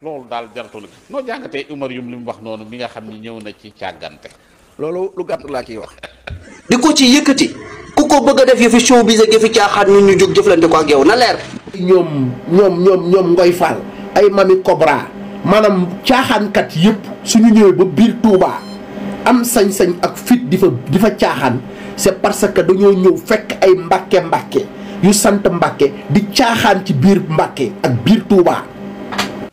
loolu daal jaratul noo jàngatee Umar Yum li mu wax noonu mi nga xam ni ñëw na ci càggante. loolu lu gàtt laa ciy wax. di ko ci yëkkati ku ko bëgg a def yëfi showbiz ak yëfi caaxaan ñun ñu jóg jëflante ko ak yow na leer. ñoom Ngoy Fall ay Mami Cobra maanaam caaxaankat yëpp suñu ñëwee ba biir Touba am sañ-sañ ak fit di fa caaxaan c'est parce que dañoo ñëw fekk ay mbàkke yu sant Mbàkke di caaxaan ci biir Mbàkke ak biir Touba.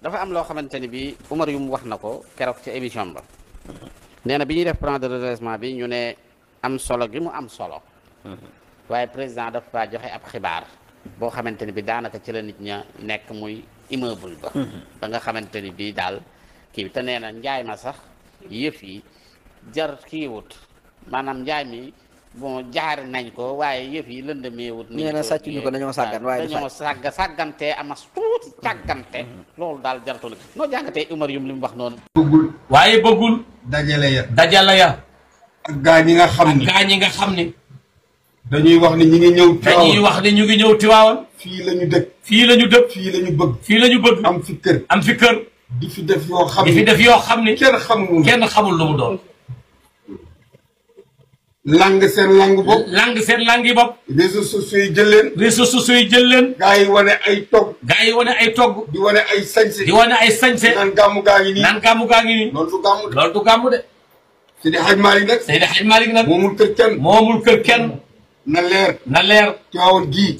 dafa am loo xamante ni bii Umar Yum wax na ko keroog ci émission ba nee na bi ñuy def plan de redressement bi ñu ne am solo gi mu am solo waaye président dafa joxe ab xibaar boo xamante ni bi daanaka ci la nit ña nekk muy immeuble ba nga xamante ni bii daal kii bi te nee na njaay ma sax yëf yi jar kiiwut maanaam njaay mi bon jaar nañ ko waaye yëf yi lëndëmeewut nee na sàcc ñu ko dañoo sàggan waaye dañoo sàggante amas tuuti càggante loolu daal jaratul noo jàngatee Umar Yum li mu wax noonu waaye bëggul dajale ya ak gaa ñi nga xam ni dañuy wax ni ñi ngi ñëw Tiwaawan dañuy wax ni ñu ngi ñëw Tiwaawan fii la ñu dëkk fii la ñu bëgg am fi kër di fi def yoo xam ni kenn xamul lu mu doon lang seen langi bopp réseaux sociaux yi jël leen gaa yi wane ay togg di wane ay sañse naan gàmmu gaa ngi nii loolu du gàmmu de Seydi Hadj Malick nag moomul kër kenn na leer Tiwaawan gii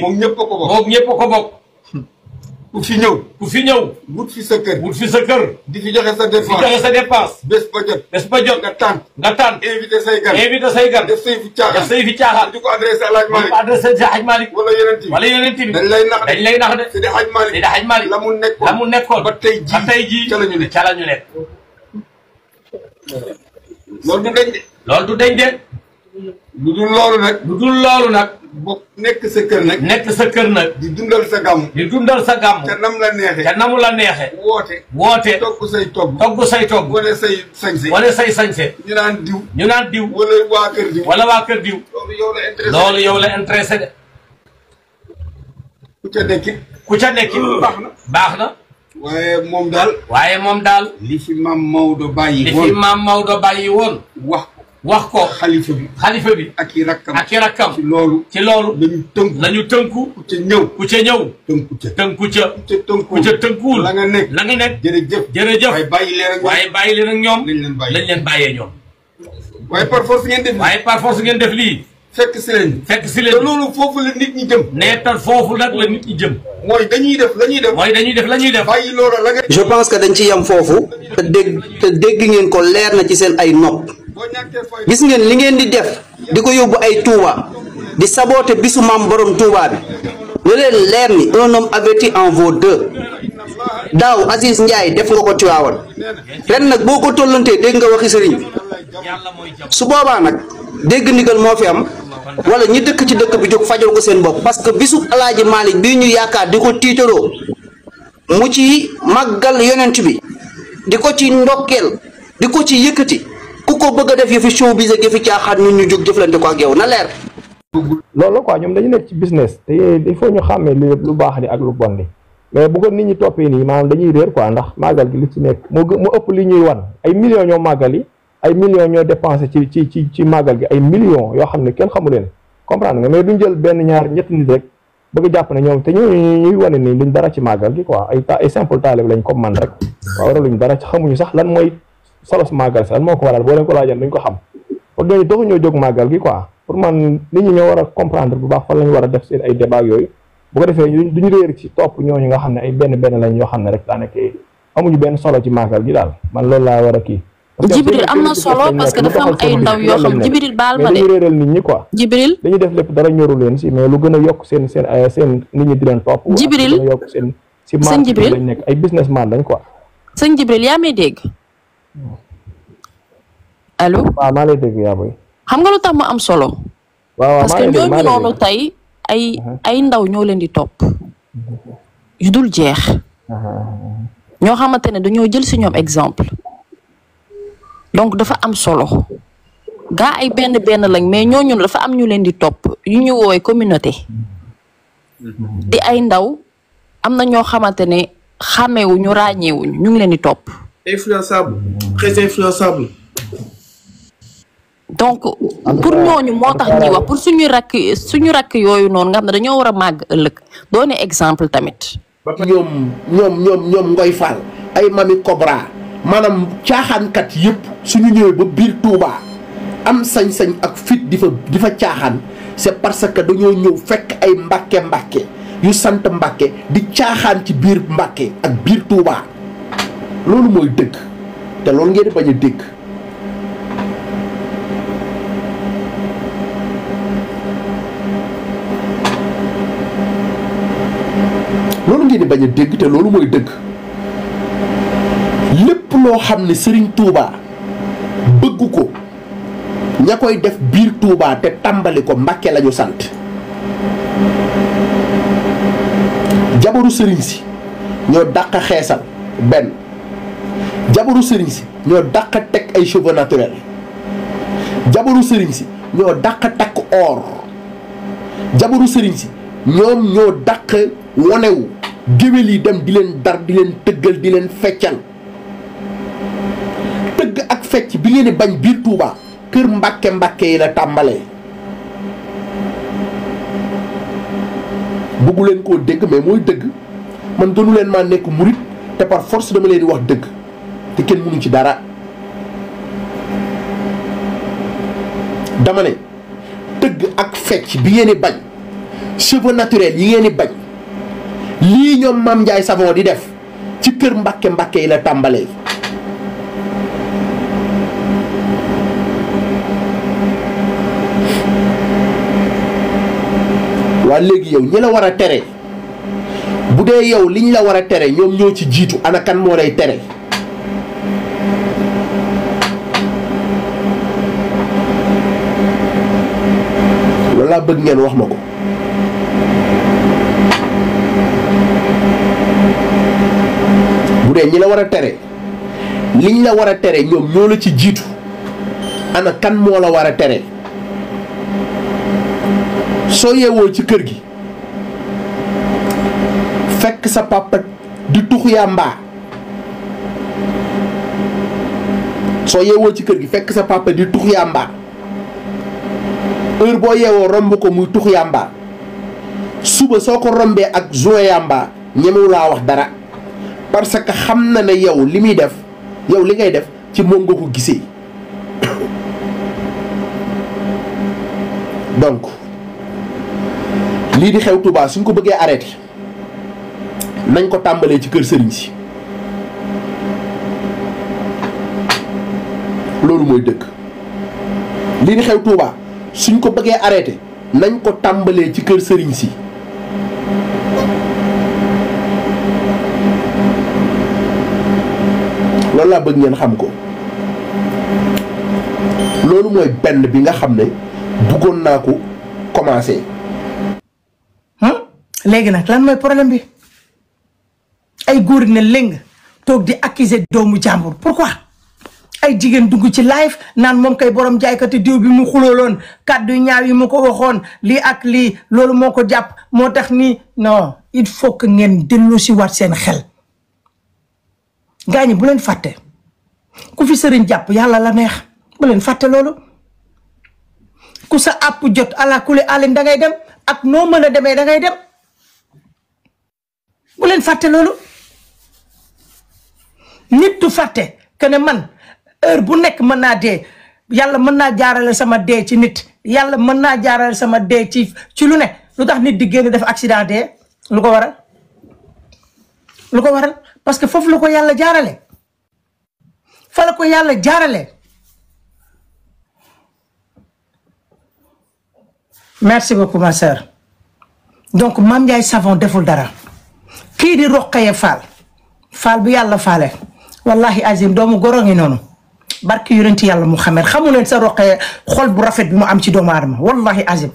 moom ñëpp ko bokk ku fi ñëw wut fi sa kër di fi joxe sa dépense bés ba jot nga tànn invité say gan def say fi caaxaan di ko adressé Hadj Malick wala yeneen bi dañ lay nax de Seydi Hadj Malick la mu nekkoon ba tey jii ca la ñu nekk loolu du dañ de lu dul loolu nag bokk nekk sa kër nag di dundal sa gàmm te namu la neexe woote togg say togg wane say sañse ñu naan diw wala waa kër diw loolu yow la intéressé de ku ca nekkit baax na waaye moom daal li fi maam Maodo bàyyi woon wax ko xalifa bi ak i rakkam ci loolu lañu tënku ku ca ñëw tënku ca tënkuwul la nga nekk jërëjëf waaye bàyyi leen ak ñoom lañ leen bàyyee ñoom waaye par force ngeen def lii fekk si leen te loolu foofu la nit ñi jëm neetal foofu nag la nit ñi jëm mooy dañuy def la ñuy def bàyyi loola la nga je pense que dañ ci yam foofu te dégg ngeen ko leer na ci seen ay nopp gis ngeen li ngeen di def di ko yóbbu ay Touba di saboter bisu maam borom Touba bi lu leen leer ni un homme averti en vaut deux daaw Aziz Ndiaye def nga ko Tiwaawan ren nag boo ko tollantee dégg nga waxi sëriñ bi su boobaa nag dégg ndigal moo fi am wala ñi dëkk ci dëkk bi jóg fajal ko seen bopp parce que bisu Alaaji Malick bii ñu yaakaar di ko tiitaroo mu ci màggal yonent bi di ko ci ndokkeel di ko ci yëkkati ku ko bëgg a def yëfi showbiz ak yëfi caaxaan ñun ñu jóg jëflante ko ak yow na leer. loolu quoi ñoom dañu nekk ci business te il faut ñu xàmmee lu baax li ak lu bon li mais bu ko nit ñi toppee nii maanaam dañuy réer quoi ndax màggal gi li ci nekk mu ëpp li ñuy wan ay millions ñoo màggal yi ay millions ñoo dépensé ci màggal gi ay millions yoo xam ne kenn xamu leen comprendre nga mais duñ jël benn ñaar ñett nit rek bëgg jàpp ne ñoom te ñuy wane ni luñ dara ci màggal gi quoi ay simple taalib lañ comme man rek waaw wara luñ dara ci xamuñu sax lan mooy solos màggal si lan moo ko waral boo leen ko laajoon duñ ko xam pour ñooñu doxu ñoo jóg màggal gi quoi pour man nit ñi ñoo war a comprendre bu baax fan lañu war a def seen ay débat yooyu bu ko defee duñu réer ci topp ñooñu nga xam ne ay benn lañ yoo xam ne rek daanaka amuñu benn solo ci màggal gi daal man loolu laa war a kii Jibril am na solo parce que dafa am ay ndaw yoo xam Jibril baal ma de dañuy réeral nit ñi quoi Jibril dañuy def lépp dara ñoru leen si mais lu gën a yokk seen nit ñi di leen topp Jibril gën a yokk seen si sëñ Jibril lañ nekk ay businessman lañ quoi sëñ Jibril yaa may dégg allo waaw maa lay dégg yaa boy xam nga lu tax mu am solo waaw parce que ñooñu noonu tey ay ndaw ñoo leen di topp yu dul jeex ñoo xamante ne dañoo jël si ñoom exemple donc dafa am solo gaa ay benn lañ mais ñooñu dafa am ñu leen di topp yu ñu woowee communauté di ay ndaw am na ñoo xamante ne xàmmewuñu ràññeewuñu ñu ngi leen di topp. influençable très influençable. donc pour ñooñu moo tax ñuy wax pour suñu rakk yooyu noonu nga xam ne dañoo war a màgg ëllëg doone exemple tamit. ñoom Ngoy Fall ay mami Cobra maanaam caaxaankat yëpp suñu ñëwee ba biir Touba am sañ-sañ ak fit di fa caaxaan c'est parce que dañoo ñëw fekk ay mbàkke yu sant Mbàkke di caaxaan ci biir Mbàkke ak biir Touba loolu mooy dëgg te loolu ngeen di bañ a dégg. loolu ngeen di bañ a dégg te loolu mooy dëgg lépp loo xam ne Serigne Touba bëgg ko ña koy def biir Touba te tàmbali ko Mbàkke lañu sant. jabaru Serigne si ñoo dàq xeesal benn jabaru Serigne si ñoo dàq teg ay cheveux naturels jabaru Serigne si ñoo dàq takk or jabaru Serigne si ñoom ñoo dàq wonewu géwél yi dem di leen dar di leen tëggal di leen feccal tëgg ak fecc bi ngeen di bañ biir Touba kër mbàkke yi la tàmbalee. bëggu leen koo dégg mais mooy dëgg man gënu leen maa nekk murit te par force dama leen di wax dëgg te kenn mënu ci dara. dama ne tëgg ak fecc bi ngeen di bañ cheveux naturels yi ngeen di bañ lii ñoom Mame Ndiaye Savon di def ci kër mbàkke yi la tàmbalee. waa léegi yow ñi la war a tere bu dee yow liñ la war a tere ñoom ñoo ci jiitu ana kan moo lay tere. loolu laa bëgg ngeen wax ma ko. bu dee ñi la war a tere liñ la war a tere ñoom ñoo la ci jiitu ana kan moo la war a tere. soo yeewoo ci kër gi fekk sa papa di tux yàmba soo yeewoo ci kër gi fekk sa papa di tux yàmba heure boo yeewoo romb ko muy tux yàmba suba soo ko rombee ak joint yàmba ñemewu laa wax dara parce que xam na ne yow li muy def yow li ngay def ci moom nga ko gisee donc lii di xew Touba suñ ko bëggee arrêté nañ ko tàmbalee ci kër sëriñ si loolu mooy dëgg. lii di xew Touba suñ ko bëggee arrêté nañ ko tàmbalee ci kër sëriñ si loolu laa bëgg ngeen xam ko. loolu mooy benn bi nga xam ne bëggoon naa ko commencé. léegi nag lan mooy problème bi ay góor ne léng toog di accuser doomu jàmbur pourquoi ay jigéen dugg ci live naan moom kay borom jaaykati diw bi mu xulooloon kàddu ñaaw yi mu ko waxoon lii ak lii loolu moo ko jàpp moo tax nii non il faut que ngeen dellu si waat seen xel gaañi bu leen fàtte ku fi sëriñ jàpp yàlla la neex bu leen fàtte loolu ku sa àpp jot ala kuli alin da ngay dem ak noo mën a demee da ngay dem bu leen fàtte loolu nit du fàtte que ne man heure bu nekk mën naa dee yàlla mën naa jaarale sama dee ci nit yàlla mën naa jaarale sama dee ci lu ne lu tax nit di génn def accident dee lu ko waral parce que foofu la ko yàlla jaarale fa la ko yàlla jaarale. merci beaucoup ma sœur donc Mame Ndiaye Savon deful dara kii di Rokhaya Fall bu yàlla faale wallahi azim doomu goro ngi noonu barki yonent yàlla Muhammad xamu leen sa Rokhaya xol bu rafet bi mu am ci doomu aadama wallahi azim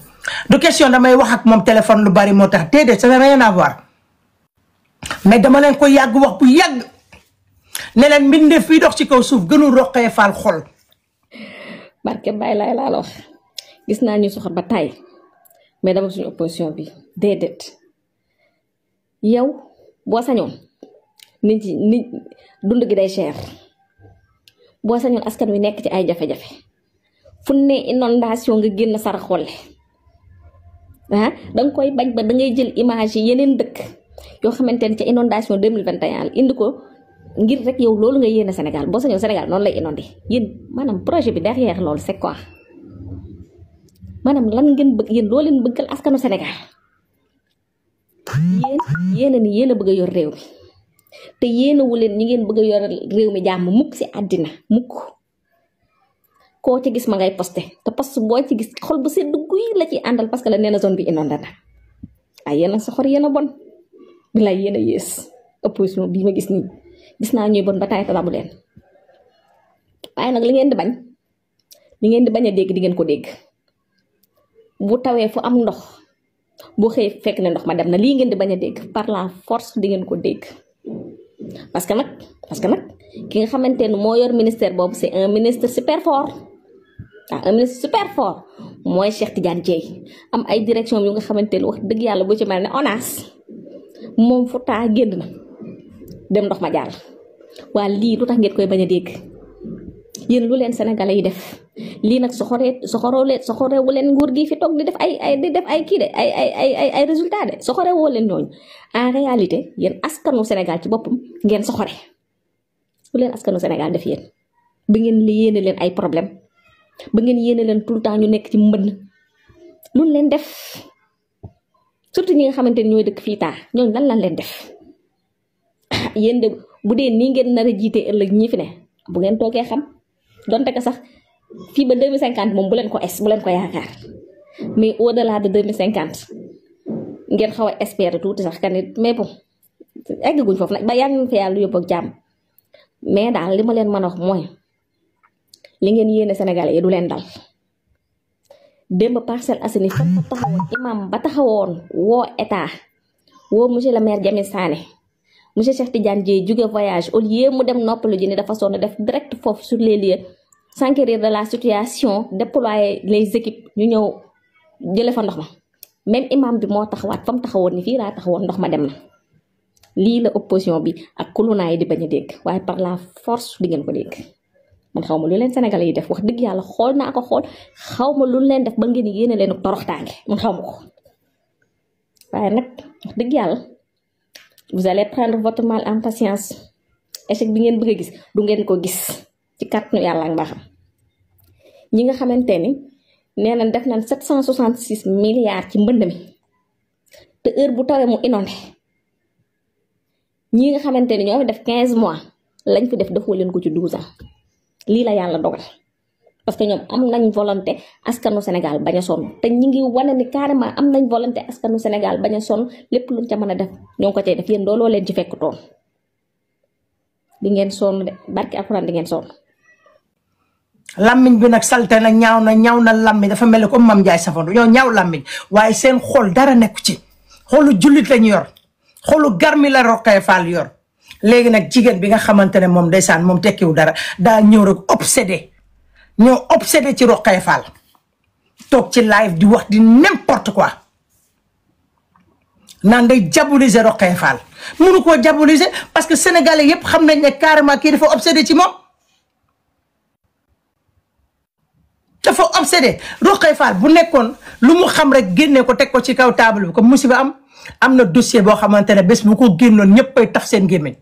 du question damay wax ak moom téléphone lu bari moo tax déedéet ça n'a rien à voir mais dama leen ko yàgg wax bu yàgg ne leen mbindeef fii dox ci kaw suuf gënul Rokhaya Fall xol. barke Baye laay laa la wax gis naa ñu soxor ba tay mais dama suñu opposition bi déedéet yow boo sañoon nit dund gi day cher boo sañoon askan wi nekk ci ay jafe-jafe fu ne inondation nga génn sara xolle danga koy bañ ba da ngay jël image yi yeneen dëkk yoo xamante ne ci inondation 2021 indi ko ngir rek yow loolu nga yéene Sénégal boo sañoon Sénégal noonu lay inondé yéen maanaam projet bi derrière loolu c'est quoi maanaam lan ngeen bëgg yéen loo leen bëggal askanu Sénégal yéen a bëgg a yor réew mi te yéenewu leen ñi ngeen bëgg a yor réew mi jàmm mukk si àddina mukk koo ci gis ma ngay posté te poste boo ci gis xol bu sedd guy la ci àndal parce que la nee na zone bi inondé na ay yéen a soxor yéen a bon bilaay yéen a yées opposition bii ma gis nii gis naa ñuy bon ba taay talabu leen waaye nag li ngeen di bañ a dégg di ngeen ko dégg bu tawee fu am ndox boo xëy fekk ne ndox ma dem na lii ngeen di bañ a dégg par la force di ngeen ko dégg parce que nag ki nga xamante ne moo yor ministère boobu c'est un ministre super fort un ministre super fort mooy Cheikh Tidiane Dièye am ay direction yu nga xamante ne wax dëgg yàlla bu ci mel ne ONAS moom fu taa génn na dem ndox ma jàll waa lii lu tax ngeen koy bañ a dégg yéen lu leen sénégalais yi def lii nag soxorewu leen nguur gi fi toog di def ay kii de ay résultat de soxore woo leen ñooñu en réalité yéen askanu Sénégal ci boppam ngeen soxore lu leen askanu Sénégal def yéen ba ngeen li yéene leen ay problème ba ngeen yéene leen tout le temps ñu nekk ci mbënn lu leen def surtout ñi nga xamante ni ñooy dëkk fii taa ñooñu lan leen def yéen de bu dee nii ngeen nar a jiite ëllëg ñi fi ne bu ngeen toogee xam donte que sax fii ba 2050 moom bu leen ko yaakaar mais au delà de 2050 ngeen xaw a espérer tuuti sax kan it mais bon egguñ foofu nag ba yàlla na fi yàlla yóbbu ak jàmm mais daal li ma leen mën a wax mooy li ngeen yéene Sénégalais yi du leen dal démb Parcelles Assainies fa taxawoon imam ba taxawoon woo état woo monsieur le maire Jamil Sané monsieur Cheikh Tidiane Dièye jóge voyage au lieu mu dem noppalu ji ni dafa sonn def direct foofu sur les lieux s'enquérir de la situation déployer les équipes ñu ñëw jële fa ndox ma même imam bi moo taxawaat fa mu taxawoon ni fii laa taxawoon ndox ma dem na lii la opposition bi ak kulunaa yi di bañ a dégg waaye par la force di ngeen ko dégg man xaw ma lu leen Sénégalais yi def wax dëgg yàlla xool naa ko xool xaw ma lu leen def ba ngeen yéene leen toroxtaange man xaw ma ko waaye nag wax dëgg yàlla vous allez prendre votre mal en patience échec bi ngeen bëgg a gis du ngeen ko gis ci kàttanu yàlla ak mbaaxam ñi nga xamante ni nee nañ def nañ 766 milliards ci mbënd mi te heure bu tawee mu inondé ñi nga xamante ni ñoo fi def 15 mois lañ fi def defoo leen ko ci 12 ans lii la yàlla dogal parce que ñoom am nañ volonté askanu Sénégal bañ a sonn te ñi ngi wane ni carrément am nañ volonté askanu Sénégal bañ a sonn lépp luñ ca mën a def ñoo ngi ko cay def yéen looloo leen ci fekk toon di ngeen sonn de barki alxuraan di ngeen sonn. lammiñ bi nag salte na ñaaw na lammiñ dafa mel ni comme Mame Ndiaye Savon ñoo ñaaw lammiñ waaye seen xol dara nekku ci xolu jullit lañ yor xolu garmi la Rokhaya Fall yor léegi nag jigéen bi nga xamante ne moom ndeysaan moom tekkiwu dara daa ñëw rek ñoo obsédé ci Rokhaya Fall toog ci live di wax di n'importe quoi naan day diaboliser Rokhaya Fall mënu koo diaboliser parce que sénégalais yépp xam nañ ne carrément kii dafa obsédé ci moom dafa obsédé Rokhaya Fall bu nekkoon lu mu xam rek génne ko teg ko ci kaw table bi comme musiba am na dossier boo xamante ne bés bu ko génnoon ñëppay taf seen gémmiñ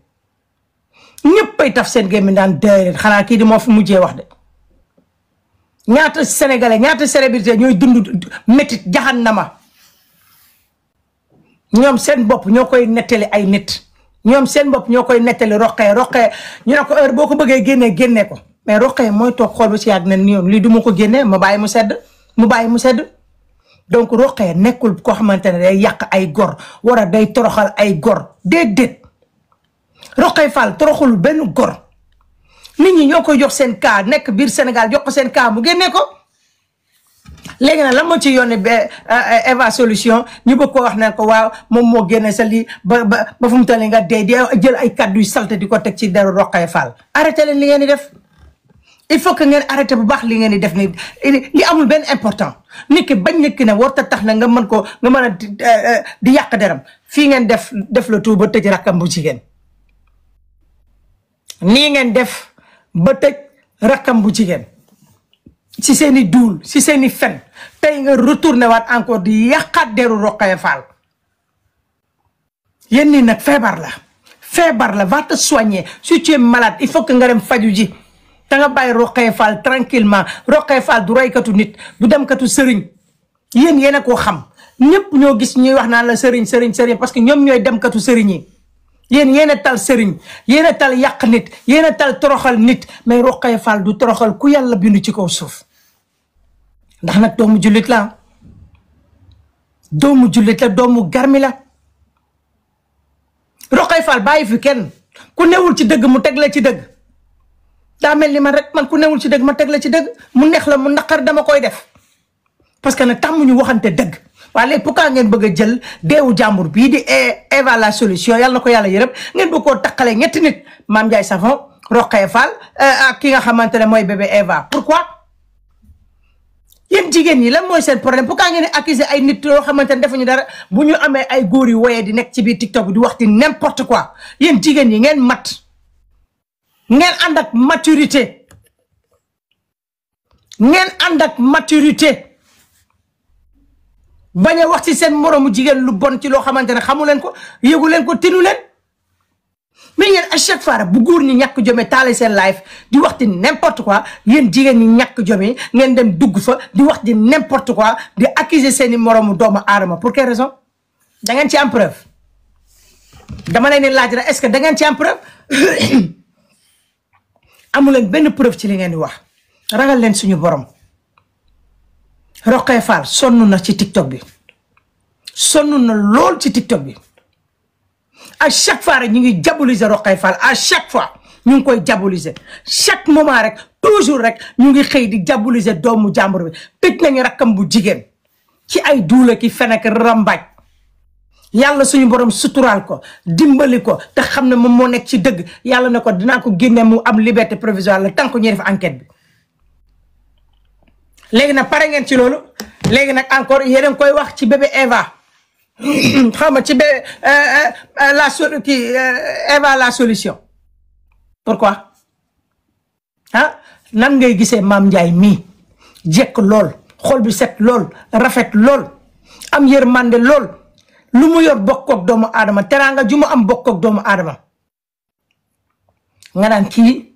daan déedéet xanaa kii di moo fi mujjee wax de ñaata sénégalais ñaata célébrité ñooy dund métit jaxannama ñoom seen bopp ñoo koy nettali ay nit ñoom seen bopp ñoo koy nettali Rokhaya ñu ne ko heure boo ko bëggee génnee ko mais Rokhaya mooy toog xool ba ci yàgg ne ni yoon lii du ma ko génnee ma bàyyi mu sedd donc Rokhaya nekkul koo xamante ne day yàq ay gor wala day toroxal ay gor déedéet Rokhaya Fall toroxul benn gor nit ñi ñoo koy jox seen cas nekk biir Sénégal jox ko seen cas mu génnee ko léegi nag lan moo ci yónnee Eva Solution ñu bëgg ko wax ne ko waaw moom moo génne sa lii ba fu mu toll nga dee di jël ay kaddu yu salte di ko teg ci deru Rokhaya Fall arrêté leen li ngeen di def il faut que ngeen arrêté bu baax li ngeen di def ni li amul benn important nit ki bañ nit ki ne warta tax na nga mën a di yàq deram fii ngeen def le tout ba tëj rakkam bu jigéen nii ngeen def ba tëj rakkam bu jigéen ci seeni duul ci seeni fen tey nga retourné waat encore di yàqaat deru Rokhaya Fall yéen nii nag feebar la va te soigner si tu es malade il faut que nga dem faju ji te nga bàyyi Rokhaya Fall tranquillement Rokhaya Fall du roykatu nit du demkatu sëriñ yéen a koo xam ñëpp ñoo gis ñuy wax naan la sëriñ parce que ñoom ñooy demkatu sëriñ yi yéen a tal sëriñ yéen a tal yàq nit yéen a tal toroxal nit mais Rokhaya Fall du toroxal ku yàlla bindu ci kaw suuf ndax nag doomu jullit la doomu garmi la Rokhaya Fall bàyyi fi kenn ku newul ci dëgg mu teg la ci dëgg daa mel ni man ku newul ci dëgg ma teg la ci dëgg mu neex la mu naqar dama koy def parce que nag tàmmuñu waxante dëgg waaye léegi pourquoi ngeen bëgg a jël deewu jàmbur bii di Eva la solution yàlla na ko yàlla yërëm ngeen bëgg koo taqalee ñetti nit Mame Ndiaye Savon Rokhaya Fall ak ki nga xamante ne mooy bébé Eva pourquoi yéen jigéen ñi lan mooy seen problème pourquoi ngeen accuser ay nit yoo xamante ne defuñu dara bu ñu amee ay góor yu woyee di nekk ci biir TikTok bi di wax ci n'importe quoi yéen jigéen ñi ngeen ngeen ànd ak maturité bañ a wax ci seen moromu jigéen lu bon ci loo xamante ne xamu leen ko yëgu leen ko tinu leen mais yéen à chaque fois bu góor ñi ñàkk jome taale seen live di wax di n'importe quoi yéen jigéen ñi ñàkk jome ngeen dem dugg fa di wax di n'importe quoi di accuser seeni moromu doomu aadama pour quelle raison da ngeen ci am preuve dama leen di laaj rek est-ce que da ngeen ci am preuve amu leen benn preuve ci li ngeen di wax ragal leen suñu borom. Rokhaya Fall sonn na ci TikTok bi sonn na lool ci TikTok bi à chaque fois rek ñu ngi diaboliser Rokhaya Fall à chaque fois ñu ngi koy diaboliser chaque moment rek toujours rek ñu ngi xëy di diaboliser doomu jàmbur bi tëj nañu rakkam bu jigéen ci ay duula ki fen ak rambaaj yàlla suñu borom suturaal ko dimbali ko te xam ne moom moo nekk ci dëgg yàlla ne ko dinaa ko génne mu am liberté provisoire la tant que ñuy def enquête bi léegi nag pare ngeen ci loolu léegi nag encore yéen a ngi koy wax ci bébé Eva xam nga ci bébé Eva la solution pourquoi nan ngay gisee Mame Ndiaye mii jekk lool xol bi set lool rafet lool am yërmande lool lu mu yor bokk ak doomu aadama teraanga ju mu am bokk ak doomu aadama nga naan kii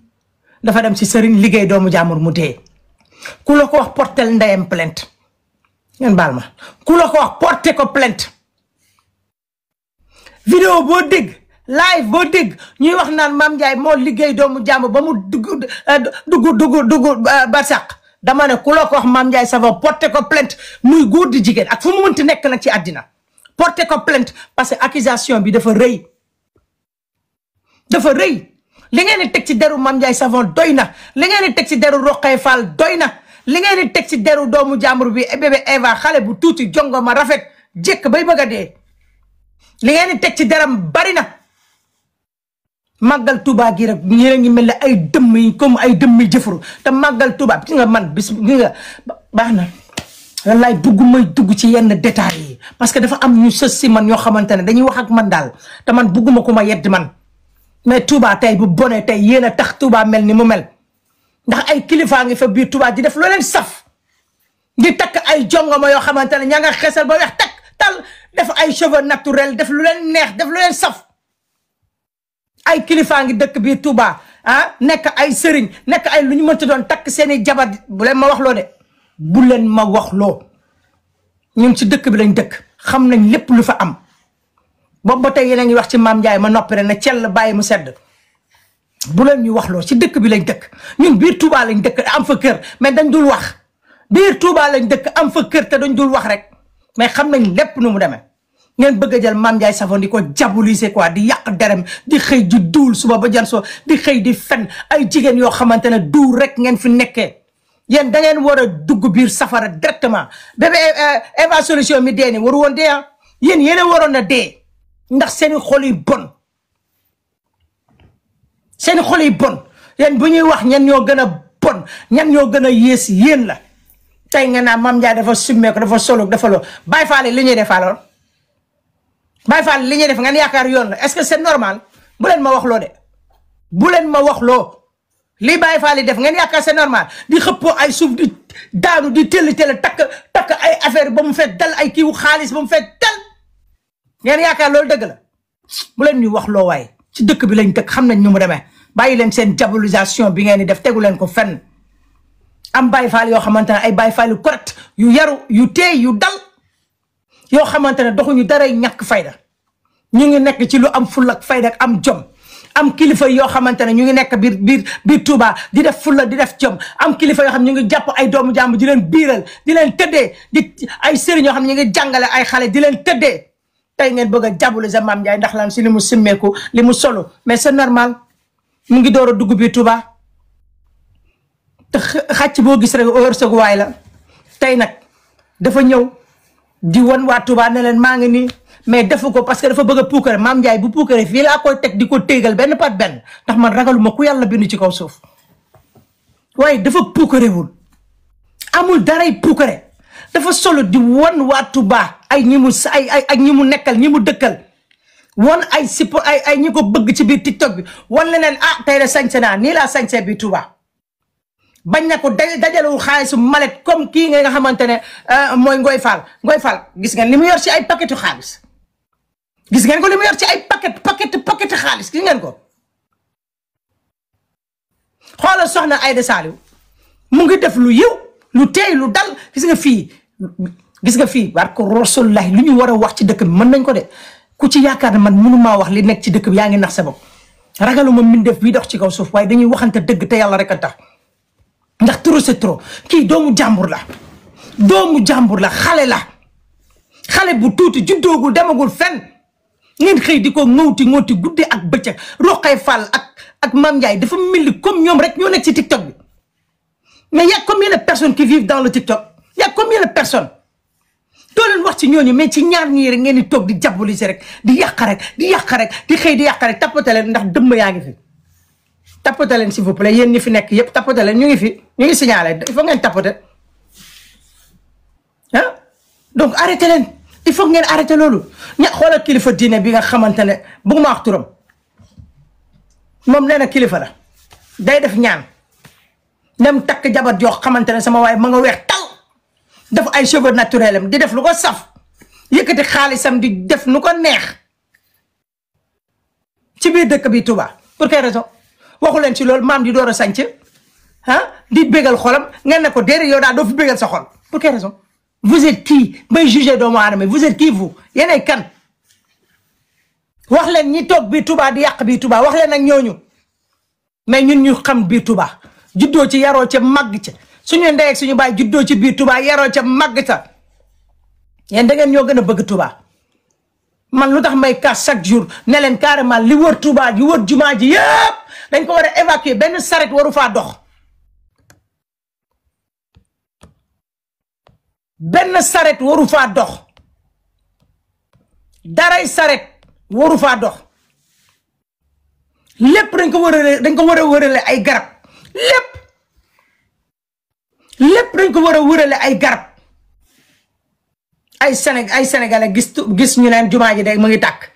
dafa dem ci sëriñ liggéey doomu jaamur mu dee ku la ko wax portel ndeyam plainte ngeen baal ma ku la ko wax porté ko plainte vidéo boo dégg live boo dégg ñuy wax naan Mame Ndiaye moo liggéey doomu jàmm ba mu dugg barsàq dama ne ku la ko wax Mame Ndiaye Savon porté ko plainte muy góor di jigéen ak fu mu mënti nekk nag ci àddina porté ko plainte parce que accusation bi dafa rëy li ngeen di teg ci deru Mame Ndiaye Savon doy na li ngeen di teg ci deru Rokhaya Fall doy na li ngeen di teg ci deru doomu jàmbur bi bébé Eva xale bu tuuti jongo ma rafet jekk bay bëgg a dee li ngeen di teg ci deram bari na màggal Touba gi rek ñi ngi mel ne ay dëmm yi comme ay dëmm yi jëfuru te màggal Touba gi nga man bis gi nga baax na wallaay bugg may dugg ci yenn détails yi parce que dafa am ñu sës si man ñoo xamante ne dañuy wax ak man daal te man bugguma ko ma yedd man mais Touba tey bu bonee tey yéen a tax Touba mel ni mu mel ndax ay kilifaa ngi fa biir Touba di def loo leen saf di takk ay jongoma yoo xamante ne ña nga xesal ba weex takk tal def ay cheveux naturel def lu leen neex def lu leen saf ay kilifaa ngi dëkk biir Touba nekk ay sëriñ nekk ay lu ñu mënti doon takk seeni jabar bu leen ma wax loo de bu leen ma wax loo ñun ci dëkk bi lañ dëkk xam nañ lépp lu fa am boobu ba tey yéen a ngi wax ci Mame Ndiaye ma noppi rek ne cell bàyyi mu sedd bu leen ñu wax loo ci dëkk bi lañ dëkk ñun biir Touba lañ dëkk am fa kër mais dañ dul wax biir Touba lañ dëkk am fa kër te dañ dul wax rek mais xam nañ lépp nu mu demee ngeen bëgg a jël Mame Ndiaye Savon di ko diaboliser quoi di yàq derem di xëy di duul suba ba jan soo di xëy di fen ay jigéen yoo xamante ne duul rek ngeen fi nekkee yéen da ngeen war a dugg biir safara directement bébé Eva solution mi dee ni waru woon dee yéen a waroon a dee ndax seeni xol yi bon seeni xol yi bon yéen bu ñuy wax ñan ñoo gën a bon ñan ñoo gën a yées yéen la tey nga naa Mame Ndiaye dafa summeeku dafa solo dafa loo Baye Fall li ñuy def alors Baye Fall li ñuy def ngeen yaakaar yoon la est-ce que c'est normal bu leen ma wax loo de bu leen ma wax loo li Baye Fall yi def ngeen yaakaar c'est normal di xëppoo ay suuf di daanu di tëll takk ay affaire ba mu fekk dal ay kiiwu xaalis ba mu fekk dal ngeen yaakaar loolu dëgg la bu leen ñu wax loo waaye ci dëkk bi lañ dëkk xam nañ ñu mu demee bàyyi leen seen diabolisation bi ngeen di def tegu leen ko fenn am Baye Fall yoo xamante ne ay Baye Fall yu correct yu yaru yu teey yu dal yoo xamante ne doxuñu daray ñàkk fayda ñu ngi nekk ci lu am fulla ak fayda ak am jom am kilifa yoo xamante ne ñu ngi nekk biir Touba di def fulla di def jom am kilifa yoo xam ne ñu ngi jàpp ay doomu jàmm di leen biiral di leen tëddee di ay sëriñ yoo xam ne ñu ngi jàngale ay xale di leen tëddee tey ngeen bëgg a diaboliser Mame Ndiaye ndax lan si li mu simmeeku li mu solo mais c'est normal mu ngi door a dugg biir Touba te xàcc boo gis rek wërsëgu waay la tey nag dafa ñëw di won waa Touba ne leen maa ngi nii mais defu ko parce que dafa bëgg a puukare Mame Ndiaye bu puukare fii laa koy teg di ko téegal benn par benn ndax man ragaluma ku yàlla bindu ci kaw suuf waaye dafa puukarewul amul daray puukare dafa solo di won waa Touba ay ñi mu ay ñi mu nekkal ñi mu dëkkal won ay sipo ay ñi ko bëgg ci biir TikTok bi won leneen ah tey de sañse naa nii laa sañse bi Touba bañ na ko dajalewul xaalisu malet comme kii nga xamante ne mooy Ngoy Fall gis ngeen li mu yor ci ay paquetu xaalis gis ngeen ko li mu yor ci ay paquet xaalis gis ngeen ko xoolal soxna Aïda Saliou mu ngi def lu yiw lu teey lu dal gis nga fii war ko Rasulullah lu ñu war a wax ci dëkk bi mën nañ ko de ku ci yaakaar ne man mënumaa wax li nekk ci dëkk bi yaa ngi nax sa bopp ragaluma min def bii dox ci kaw suuf waaye dañuy waxante dëgg te yàlla rek a tax ndax trop c'est trop kii doomu jàmbur la xale bu tuuti juddoogul demagul fenn ngeen xëy di ko ŋawti guddi ak bëccëg Roqay Fall ak Mame Ndiaye dafa mel ni comme ñoom rek ñoo nekk ci TikTok bi mais y a combien de personnes qui vivent dans le TikTok y a combien de personnes doo leen wax ci ñooñu mais ci ñaar ñii rek ngeen di toog di diaboliser rek di yàq rek di xëy di yàq rek tappate leen ndax dëmm yaa ngi fi tappate leen s'il vous plaît yéen ñi fi nekk yëpp tappate leen ñu ngi signalé il faut ngeen tappate ah donc arrêté leen il faut ngeen arrêté loolu xoolal kilifa diine bi nga xamante ne bëgguma wax turam moom nee na kilifa la day def ñaan nem takk jabar joo xamante ne sama waaye ma nga weex tal def ay cheveux naturels am di def lu ko saf yëkkati xaalisam di def nu ko neex ci biir dëkk bi Touba pour quelle raison waxu leen ci loolu maam di door a sànc di bégal xolam ngeen ne ko déedéet yow daal doo fi bégal sa xol pour quelle raison vous êtes qui bay juger doomu aadama vous êtes qui vous yéenay kan wax leen ñi toog biir Touba di yàq biir Touba wax leen ak ñooñu mais ñun ñu xam biir Touba juddoo ci yaroo ca màgg ca suñu ndey ak suñu baay juddoo ci biir Touba yaroo ca màgg ca yéen da ngeen ñoo gën a bëgg Touba man lu tax may kaas chaque jour ne leen carrément li wër Touba li wër jumaa ji yëpp dañ ko war a évacuer benn saret waru faa dox benn saret waru faa dox daray saret waru faa dox lépp dañ ko war a wërale ay garab lépp dañ ko war a wërale ay garab ay sénégalais gis ñu leen jumaa ji de mu ngi tàkk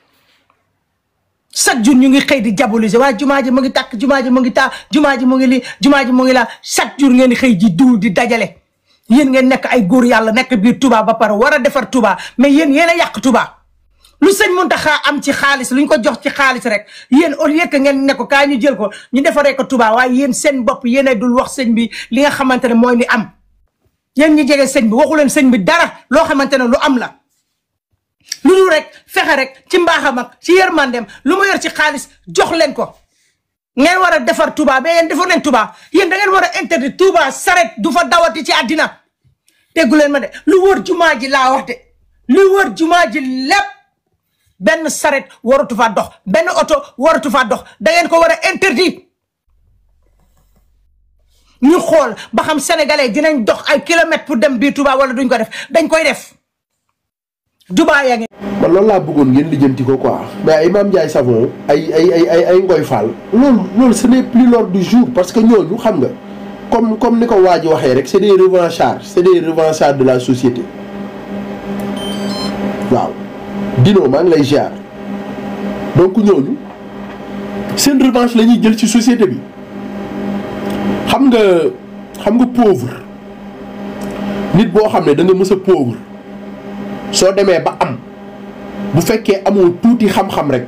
chaque jour ñu ngi xëy di diaboliser waaye jumaa ji mu ngi tàkk jumaa ji mu ngi taa jumaa ji mu ngi li jumaa ji mu ngi la chaque jour ngeen di xëy di duul di dajale yéen ngeen nekk ay góor yàlla nekk biir Touba ba pare war a defar Touba mais yéen a yàq Touba lu sëñ Mountakha am ci xaalis lu ñu ko jox ci xaalis rek yéen au lieu que ngeen ne ko kaa ñu jël ko ñu defaree ko Touba waaye yéen seen bopp yéen a dul wax sëñ bi li nga xamante ne mooy li am yéen ñi jege sëñ bi waxu leen sëñ bi dara loo xamante ne lu am la lu dul rek fexe rek ci mbaaxam ak ci yërmandem lu mu yor ci xaalis jox leen ko ngeen war a defar Touba mais yéen defar leen Touba yéen da ngeen war a interdit Touba saret du fa dawati ci àddina déggu leen ma de lu wër jumaa ji laa wax de lu wër jumaa ji lépp benn saret waratu faa dox benn oto waratu faa dox da ngeen ko war a interdit ñu xool ba xam sénégalais dinañ dox ay kilomètres pour dem biir Touba wala duñ ko def dañ koy def Dubaay yaa ngi. man loolu laa bëggoon ngeen lijjanti ko quoi mais ay Mame Ndiaye Savon ay Ngoy Fall loolu ce n'est plus l'ordre du jour parce que ñooñu xam nga comme ni ko waa ji waxee rek c'est des revanchards de la société waaw Dino maa ngi lay ziar donc ñooñu seen revanche la ñuy jël ci société bi. xam nga pauvre nit boo xam ne da nga mës a pauvre soo demee ba am bu fekkee amoo tuuti xam-xam rek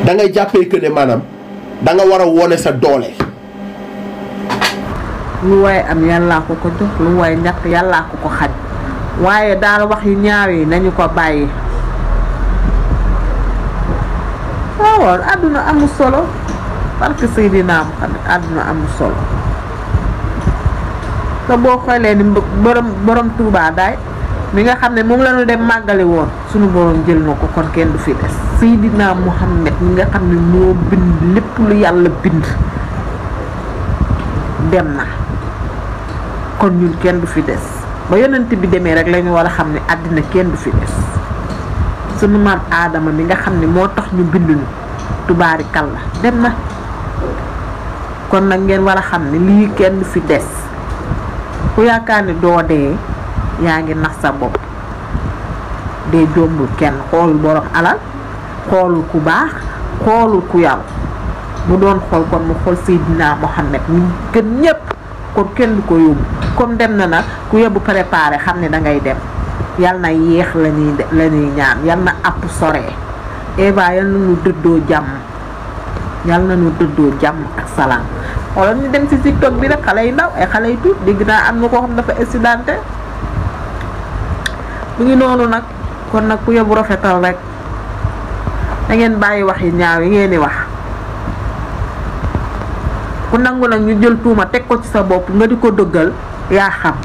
da ngay jàppee que ne maanaam da nga war a wone sa doole. lu waaye am yàllaa ko ko jox lu waaye ñàkk yàllaa ko ko xañ waaye daal wax yu ñaaw yi nañu ko bàyyi. waaw àdduna amul solo parce que Seydina Muhammad àdduna amul solo te boo xoolee ni borom Touba daay mi nga xam ne moom la ñu dem màggale woon sunu borom jël na ko kon kenn du fi des Seydina Muhammad mi nga xam ne moo bind lépp lu yàlla bind dem na kon ñun kenn du fi des ba yonent bi demee rek la ñu war a xam ne àddina kenn du fi des sunu maam Aadama mi nga xam ne moo tax ñu bind ñu tubaari kàlla dem na kon nag ngeen war a xam ne lii kenn du fi des ku yaakaar ne doo dee yaa ngi nax sa bopp dee jombul kenn xoolul borom alal xoolul ku baax xoolul ku yaru mu doon xool kon mu xool Seydina Muhammad mi gën ñépp kon kenn du ko yóbbu comme dem na nag ku yóbbu préparé xam ne dangay dem yal na yéex la ñuy ñaan yal na àpp soree Eva yal na ñu dëddoo jàmm yal na ñu dëddoo jàmm ak salaam xoolal ñu dem ci TikTok bi rek xale yu ndaw ay xale yu tuut dégg naa am na koo xam dafa accidenté mu ngi noonu nag kon nag ku yóbbu rafetal rek da ngeen bàyyi wax yi ñaaw yi ngeen di wax ku nangu nag ñu jël tuuma teg ko ci sa bopp nga di ko dëggal yaa xam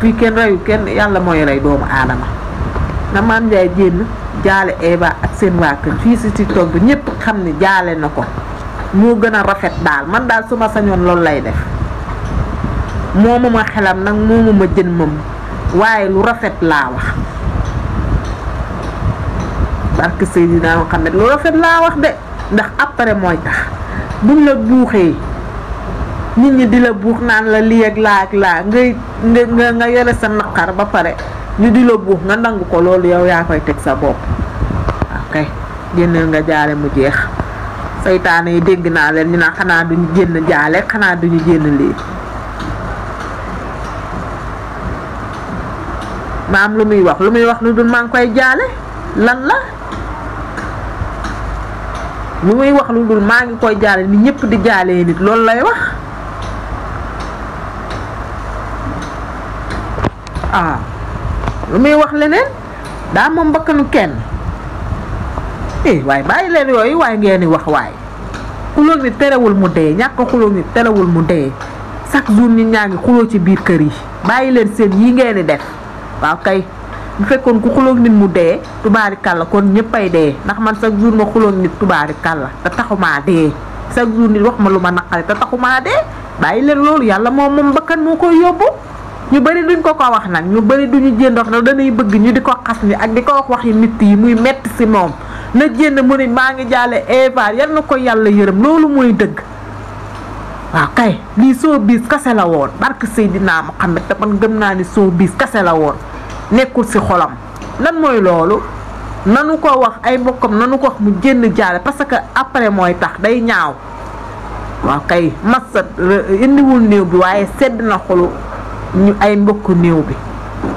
fii kenn reyu kenn yàlla mooy rey doomu aadama na Mame Ndiaye Diène jaale Eva ak seen waa kër fii si TikTok bi ñëpp xam ne jaale na ko moo gën a rafet daal man daal su ma sañoon loolu lay def moomu ma xelam nag moomu ma jën moom waaye lu rafet laa wax barke Seydina Muhammad lu rafet laa wax de ndax après mooy tax buñ la buuxee nit ñi di la buux naan la lii ak laa ak laa nga yore sa naqar ba pare ñu di la buux nga nangu ko loolu yow yaa koy teg sa bopp ok génneel nga jaale mu jeex saytaane yi dégg naa leen ñu naan xanaa duñu génn jaale xanaa duñu génn lii ma am lu muy wax lu dul maa ngi koy jaale lan la lu muy wax lu dul maa ngi koy jaale ni ñëpp di jaalee nit loolu lay wax lu muy wax leneen daa moom bakkanu kenn waaye bàyyi leen yooyu waaye ngeen di wax waaye xuloo nit terewul mu dee ñàkk xuloo nit terewul mu dee chaque jour nit ñaa ngi xuloo ci biir kër yi bàyyi leen seen yi ngeen di def waaw kay bu fekkoon ku xuloo nit mu dee tubaari kàlla kon ñëppay dee ndax man chaque jour ma xuloo nit tubaari kàlla te taxumaa dee chaque jour nit wax ma lu ma naqari te taxumaa dee bàyyi leen loolu yàlla moom bakkan moo koy yóbbu ñu bëri duñ ko wax nag ñu bëri duñu jénd wax nag dañuy bëgg ñu di ko xas ni ak di ko wax yi nit yi muy metti si moom na jénd mu ne maa ngi jaale Eva yal na ko yàlla yërëm loolu mooy dëgg waaw kay lii soo biis kase la woon barke Seydina Muhammad te man gëm naa ni soo biis kase la woon nekkul si xolam lan mooy loolu nanu ko wax ay mbokkam nanu ko wax mu jénn jaale parce que après mooy tax day ñaaw waaw kay massa indiwul néew bi waaye sedd na xolu ñu ay mbokk néew bi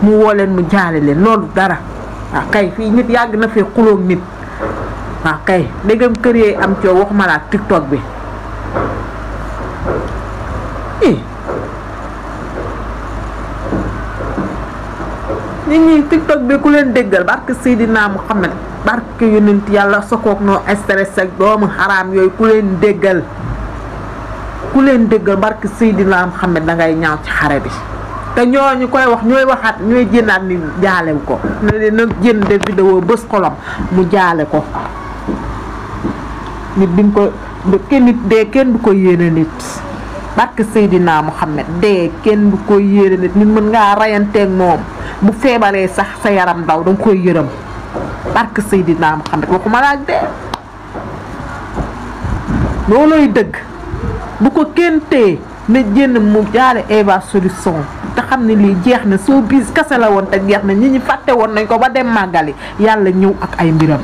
mu woo leen mu jaale leen loolu dara waaw kay fii nit yàgg na fee xuloog nit waaw kay ndegam kër yee am coow waxuma laa TikTok bi nit ñi TikTok bi ku leen déggal barke Seydina Muhammad barke yonent yàlla sokook noo stress ak doomu xaraam yooyu ku leen déggal barke Seydina Muhammad dangay ñaaw ci xare bi te ñooñu koy wax ñooy waxaat ñooy jëndaat ni jaalew ko ne nag jënd de vidéo bés xolam mu jaale ko nit bi ko nit dee kenn du ko yéene nit barke Seydina Muhammad dee kenn du ko yéene nit mën ngaa rayanteeg moom bu feebaree sax sa yaram daw danga koy yërëm barke Seydina Muhammad waxuma la ak dee loolooy dëgg bu ko kenn téye na génn mu jaale Eva Solution te xam ne lii jeex na soo bis kase la woon te jeex na ñi fàtte woon nañ ko ba dem màggali yàlla ñëw ak ay mbiram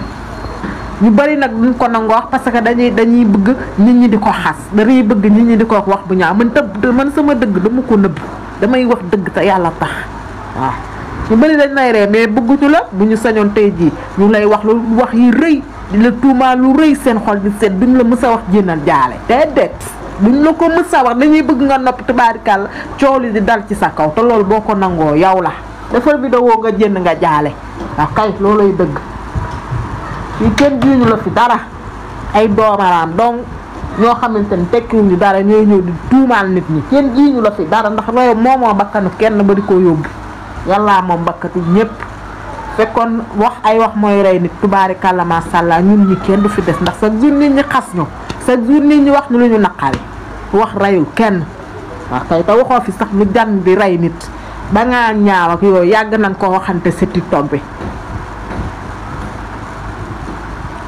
ñu bari nag duñ ko nangoo wax parce que dañuy bëgg nit ñi di ko xas dañuy bëgg nit ñi di ko wax bu ñaaw man sama dëgg dama ko nëbb damay wax dëgg te yàlla tax waaw ñu bari dañ may ree mais bëgguñu la bu ñu sañoon tey jii ñu lay wax lu wax yi rëy di la tuumaa lu rëy seen xol di seet duñ la mës a wax jénnal jaale déedéet buñ la ko mës a wax dañuy bëgg nga noppi tubaarikàlla coow li di dal ci sa kaw te loolu boo ko nangoo yow la defal vidéo nga jënd nga jaale waaw kay loolay dëgg fii kenn jiiñu la fi dara ay doomaraam donc ñoo xamante ni tekkiwuñu dara ñooy ñëw di tuumaal nit ñi kenn jiiñu la fi dara ndax réew moomoo bakkanu kenn ba di ko yóbbu yàllaa moom bakkati ñépp fekkoon wax ay wax mooy rey nit tubaarikàlla masàllaa ñun ñi kenn du fi des ndax chaque jour nit ñi xas ñu chaque jour nit ñi wax ñu lu ñu naqari wax reyul kenn wax kay te waxoo fi sax lu jan di rey nit ba ngaa ñaaw ak yooyu yàgg nañ ko waxante ci TikTok bi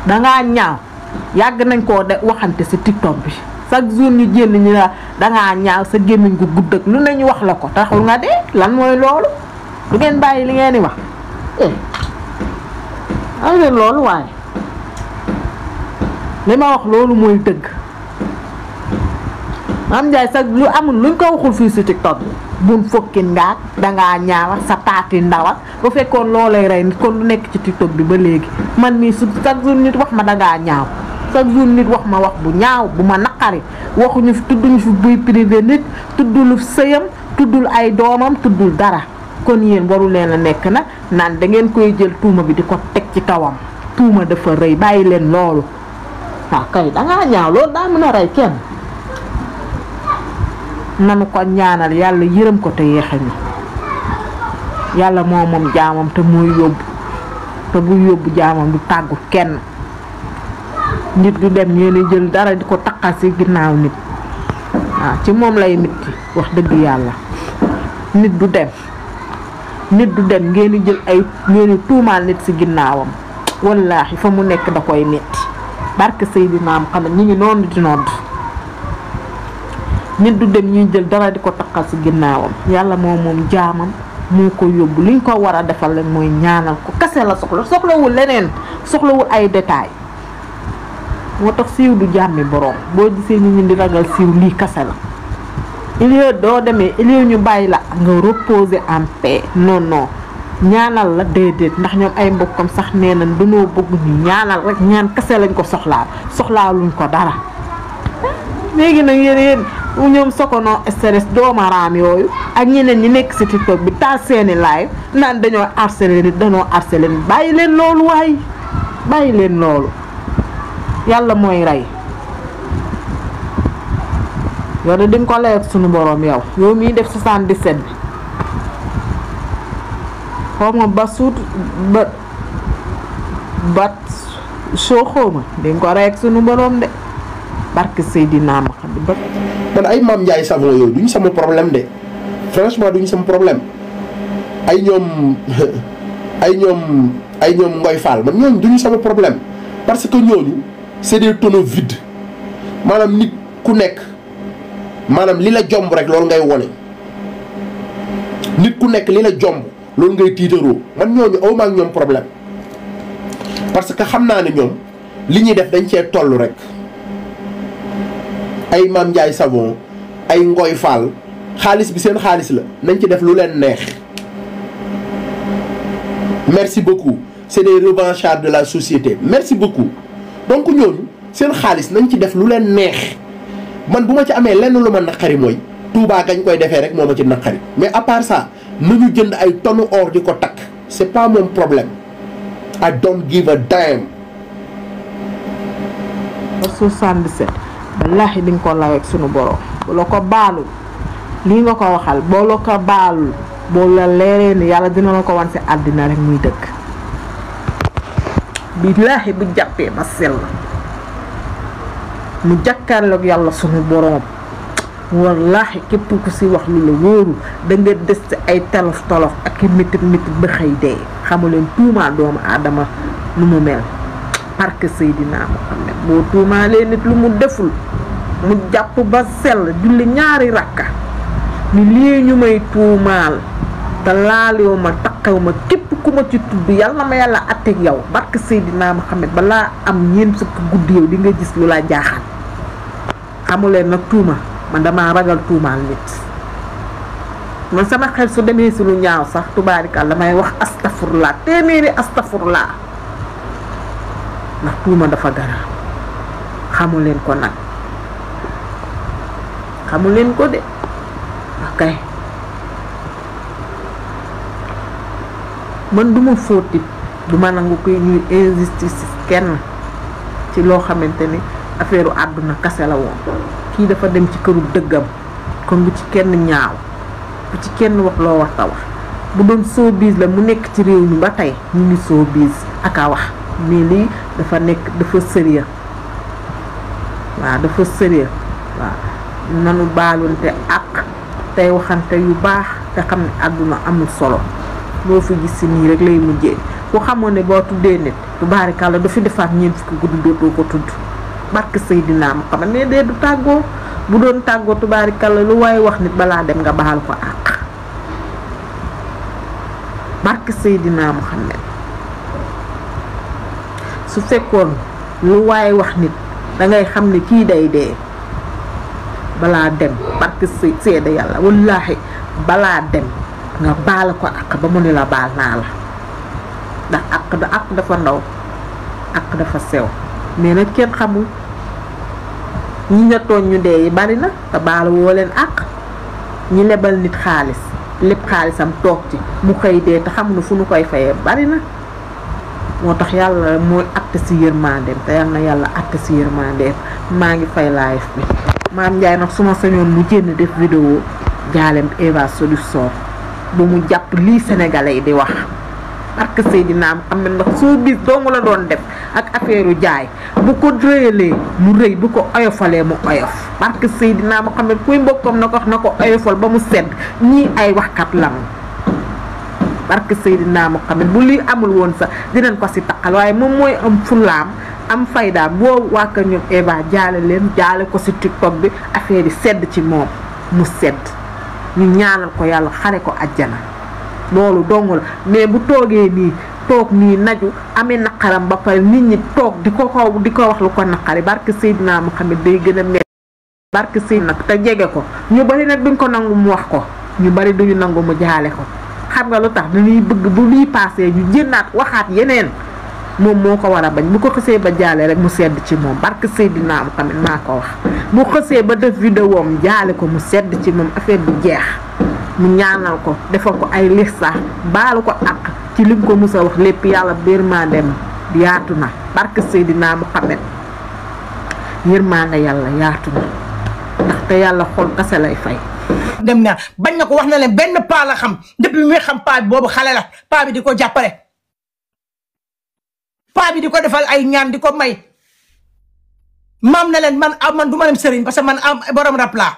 dangaa ñaaw yàgg nañ koo de waxante ci TikTok bi chaque jour ñu jénn ñi la dangaa ñaaw sa gémmiñ gu gudd ak lu ne ñu wax la ko taxul nga dee lan mooy loolu du ngeen bàyyi li ngeen di wax ay leen loolu waaye li ma wax loolu mooy dëgg Mame Ndiaye sax lu amul luñ ko waxul fii ci TikTok bi bun fokkin ngaak dangaa ñaawa sa taati ndawa bu fekkoon loolay rey nit kon lu nekk ci TikTok bi ba léegi man mii su chaque jour nit wax ma dangaa ñaaw chaque jour nit wax ma wax bu ñaaw bu ma naqari waxuñu fi tudduñu fi buy privé nit tuddul sëyam tuddul ay doomam tuddul dara kon yéen waru leen a nekk na naan da ngeen koy jël tuuma bi di ko teg ci kawam tuuma dafa rëy bàyyi leen loolu waaw kay dangaa ñaaw loolu daa mën a rey kenn nanu ko ñaanal yàlla yërëm ko te yeexe ñu yàlla moo moom jaamam te mooy yóbbu te bu yóbbu jaamam du tàggu kenn nit du dem ngeen jël dara di ko taqal ci ginnaaw nit waaw ci moom lay metti wax dëgg yàlla nit du dem ngeen jël ay ngeen tuumaal nit ci ginnaawam wallaahi fa mu nekk da koy metti barke Seydina Muhammad ñi ngi noonu di nodd nit du dem ñuy jël dara di ko taqal ci ginnaawam yàlla moom jaamam moo ko yóbbu liñ ko war a defal leen mooy ñaanal ko kase la soxlawul leneen soxlawul ay détails moo tax siiw du jàmmi boroom boo gisee nit ñi di ragal siiw lii kase la il doo demee il ñu bàyyi la nga reposer en paix non ñaanal la déedéet ndax ñoom ay mbokkam sax nee nañ dañoo bëgg ñu ñaanal rek ñaan kase lañ ko soxlaaluñ ko dara léegi nag yéen ñoom Sokono stress doomaraam yooyu ak ñeneen ñi nekk ci TikTok bi taal seeni live naan dañoo harceler nit bàyyi leen loolu waaye bàyyi leen loolu yàlla mooy rey yow de dinga ko lay ak sunu borom yow miy def 77 bi xawma ba suut ba soo xawma dinga ko rey ak sunu borom de barke Seydina Muhammad man ay Mame Ndiaye Savon yooyu duñu sama problème de franchement duñu sama problème ay ñoom Ngoy Fall man ñooñu duñu sama problème parce que ñooñu c'est des tonneaux vides maanaam nit ku nekk maanaam li la jomb rek loolu ngay wone nit ku nekk li la jomb loolu ngay tiitaroo man ñooñu awma ak ñoom problème parce que xam naa ne ñoom li ñuy def dañ cee toll rek ay Mame Ndiaye Savon ay Ngoy Fall xaalis bi seen xaalis la nañ ci def lu leen neex merci beaucoup c'est des revanchards de la société merci beaucoup donc ñooñu seen xaalis nañ ci def lu leen neex man bu ma ci amee lenn lu ma naqari mooy Touba gañ koy defee rek moo ma ci naqari mais à part ça nañu jënd ay tonnes or di ko takk c'est pas mon problème I don't give a damn. 77 wallaahi di nga ko law ak sunu borom bu la ko baalul lii nga ko waxal boo la ko baalul boo la leeree ni yàlla dina la ko wan si àddina rek muy dëkk billaahi bu jàppee ba sell mu jàkkaarloog yàlla sunu borom wallaahi képp ku si wax lu la wóoru da nga des ci ay tolof tolof ak i mitit ba xëy dee xamuleen tuumaa doomu aadama nu mu mel parce que Seydina Muhammad boo tuumaalee nit lu mu deful mu jàpp ba sell julli ñaari rakka ni lii ñu may tuumaal te laalewu ma taqew ma képp ku ma ci tudd yàlla na ma yàlla atteeg yow barke Seydina Muhammad balaa am ñeent fukki guddi yow di nga gis lu la jaaxal xamuleen nag tuuma man dama ragal tuumaal nit man sama xel su demee si lu ñaaw sax tubaarikàlla damay wax astafurlaa téeméeri astafurlaa ndax tuuma dafa garaaw xamuleen ko nag xamuleen ko de okay man duma fóotit duma nangu koy ñuy injustice kenn ci loo xamante ni affaire àdduna kase la woon kii dafa dem ci këru dëggam kon bu ci kenn ñaaw bu ci kenn wax loo war ta wax bu doon showbiz la mu nekk ci réew mi ba tey ñu ngi showbiz ak a wax mais lii dafa nekk dafa sérieux waaw dafa sérieux waaw nanu baalunte ak tey waxante yu baax te xam ne àdduna amul solo boo fi gis si nii rek lay mujjee ku xamoon ne boo tuddee nit tubaarikàlla du fi defaat ñeent fukki guddi dootoo ko tudd barke Seydina Muhammad ne dee du tàggoo bu doon tàggoo tubaarikàlla lu waaye wax nit balaa dem nga baal ko àq barke Seydina Muhammad su fekkoon lu waaye wax nit dangay xam ne kii day dee balaa dem barke seede yàlla wallaahi balaa dem nga baal ko àq ba mu ne la baal naa la ndax àq dafa ndaw àq dafa sew mais nag kenn xamul ñi nga tooñ ñu dee yi bari na te baal woo leen àq ñi lebal nit xaalis lépp xaalisam toog ci mu xëy dee te xamuñu fu nu koy fayee bari na moo tax yàlla mooy àtte si yërmandeem te yal na yàlla àtte si yërmandeem maa ngi fay live bi Mame Ndiaye nag su ma sañoon mu génn def vidéo jaalem Eva Solution bu mu jàpp lii sénégalais yi di wax parce que Seydina Muhammad ndax soo bis dong la doon def ak affaire jaay bu ko réyalee mu rëy bu ko oyofalee mu oyof parce que Seydina Muhammad kuy mbokkam na ko wax na ko oyofal ba mu sedd ñii ay waxkat lan parce que Seydina Muhammad bu lii amul woon sax dinañ ko si taqal waaye moom mooy am fulaam am faydaam boo waa kër ñoom Eva jaale leen jaale ko si TikTok bi affaire yi sedd ci moom mu sedd ñu ñaanal ko yàlla xare ko àjjana loolu dong la mais bu toogee nii toog nii naju amee naqaram ba pare nit ñi toog di ko wax lu ko naqari barke Seydina Muhammad day gën a mel barke Seydina nag te jege ko ñu bari nag duñ ko nangu mu wax ko ñu bari duñu nangu mu jaale ko xam nga lu tax dañuy bëgg bu lii paasee ñu jënnaat waxaat yeneen moom moo ko war a bañ bu ko xësee ba jaale rek mu sedd ci moom barke Seydina Muhammad maa ko wax bu xësee ba def vidéo am jaale ko mu sedd ci moom affaire bi jeex mu ñaanal ko defal ko ay lista baalu ko ak ci lim ko musa wax lépp yàlla yërmandeem yaatu na barke Seydina Muhammad yërmande yàlla yaatu na ndaxte yàlla xol kase lay fay. dem na bañ na ko wax na leen benn paa la xam depuis muy xam paa bi boobu xale la paa bi di ko jàppale paa bi di ko defal ay ñaan di ko may maam na leen man du ma dem sëriñ parce que man am borom rap laa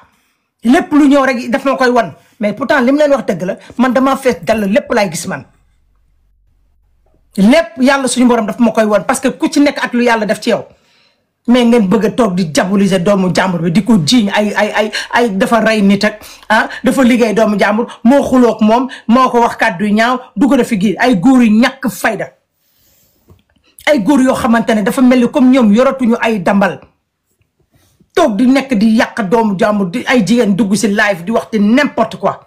lépp lu ñëw rek daf ma koy wan mais pourtant li mu leen wax dëgg la man dama fees dal lépp laay gis man lépp yàlla suñu borom daf ma koy wan parce que ku ci nekk ak lu yàlla def ci yow mais ngeen bëgg a toog di diaboliser doomu jàmbur bi di ko jiiñ ay dafa rey nit ak dafa liggéey doomu jàmbur moo xuloog moom moo ko wax kàddu ñaaw du ko defi gi ay góor yu ñàkk fayda ay góor yoo xamante ne dafa mel ni comme ñoom yoratuñu ay dambal toog di nekk di yàq doomu jàmbur di ay jigéen dugg si live di wax di n'importe quoi